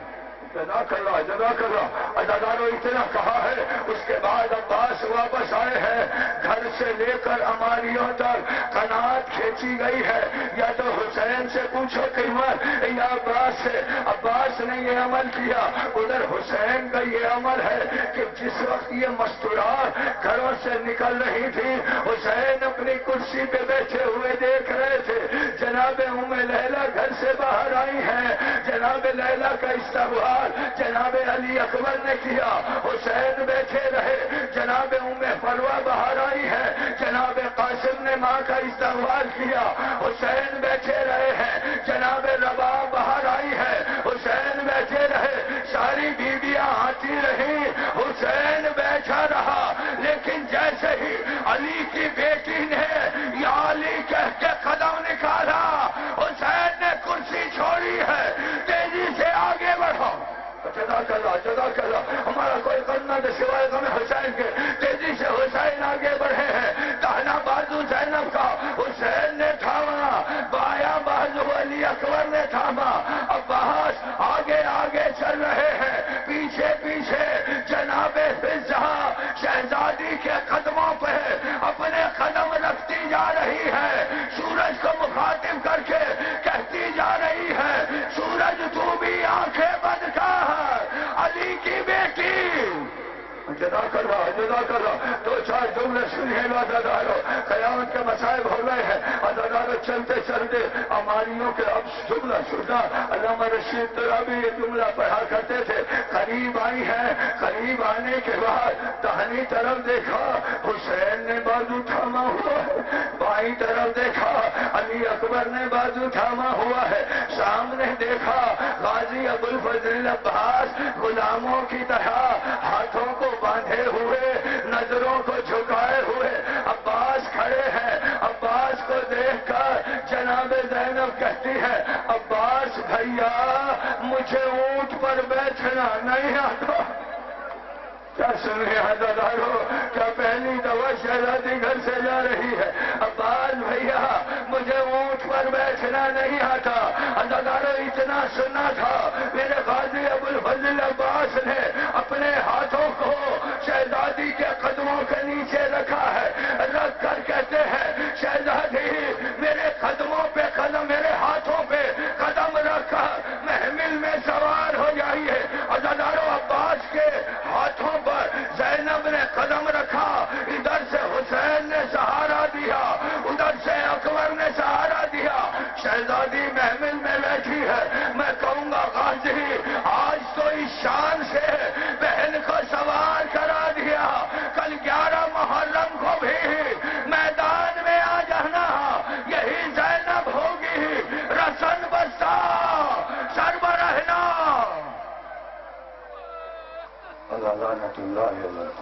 جزاک اللہ جزاک اللہ. عزادارو اتنا کہا ہے. اس کے بعد عباس واپس آئے ہیں. گھر سے لے کر اماریوں تک قناعت کھینچی گئی ہے. یا تو حسین سے پوچھو قیمت یا عباس سے. عباس نے یہ عمل کیا. ادھر حسین کا یہ عمل ہے کہ جس وقت یہ مستورات گھروں سے نکل رہی تھی حسین اپنی کرسی پہ بیٹھے ہوئے دیکھ رہے تھے. جناب ام لیلہ گھر سے باہر آئی ہیں. جناب لیلہ کا استقبال جناب علی اکبر نے کیا. حسین بیٹھے رہے. جناب ام فروہ باہر آئی ہے. جناب قاسم نے ماں کا استقبال کیا. حسین بیٹھے رہے ہیں. جناب رباب باہر آئی ہے. حسین بیٹھے رہے. ساری بیویاں آتی رہی. حسین بیٹھا رہا. لیکن جیسے ہی علی کی بیٹی نے یا علی کہہ کے قدم نکالا حسین نے کرسی چھوڑی ہے. تیزی سے آگے بڑھو. جزاک اللہ جزاک اللہ. ہمارا کوئی غم نہ سوائے غم حسین کے. تیزی سے حسین آگے بڑھے ہیں. داہنا بازو زینب کا حسین نے تھاما. بایاں بازو علی اکبر نے تھاما. عباس آگے آگے چل رہے ہیں. پیچھے پیچھے جناب فضہ شہزادی کے قدموں پہ اپنے قدم رکھتی جا رہی ہے. سورج کو مخاطب کر کے کہتی جا رہی ہے سورج تو بھی آنکھیں بند کر. علی کی بیٹی. جزاک اللہ جزاک اللہ. 2-4 جملے سنیے گا عزادارو. قیامت کے مصائب ہو گئے ہیں. عزادارو چلتے چلتے اماریوں کے اب جملہ سنا. علامہ رشید ترابی یہ جملہ پڑھا کرتے تھے. قریب آئی ہے. قریب آنے کے بعد داہنی طرف دیکھا حسین نے بازو تھاما ہوا ہے. بائیں طرف دیکھا علی اکبر نے بازو تھاما ہوا ہے. سامنے دیکھا غازی ابوالفضل عباس غلاموں کی طرح ہاتھوں کو باندھے ہوئے نظروں کو جھکائے ہوئے عباس کھڑے ہیں. عباس کو دیکھ کر جناب زینب کہتی ہے عباس بھیا مجھے اونٹ پر بیٹھنا نہیں آتا. کیا سنیں عزادارو کیا پہلی دفعہ شہزادی گھر سے جا رہی ہے. عباس بھیا مجھے اونٹ پر بیٹھنا نہیں آتا. عزادارو اتنا سنا تھا میرے غازی ابوالفضل عباس نے اپنے ہاتھوں کو شہزادی کے قدموں کے نیچے رکھا ہے. رکھ کر کہتے ہیں شہزادی میرے قدموں پہ قدم میرے ہاتھوں پہ قدم رکھ کر محمل میں سوار ہو جائیے. عزادارو عباس کے ہاتھوں پر زینب نے قدم رکھا. ادھر سے حسین نے سہارا دیا. ادھر سے اکبر نے سہارا دیا. شہزادی محمل میں بیٹھی ہے. میں کہوں گا غازی آج تو اس شان سے بہن کو سوار کرا دیا. کل 11 محرم کو بھی میدان میں آ جانا. یہی زینب ہوگی رسن بستہ سربراہنا. اللہ لعنت اللہ علیہ.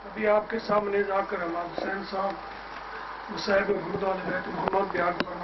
ابھی آپ کے سامنے جا کر امام حسین صاحب مصاحب گرودوار بیت محمد بیان فرمائے.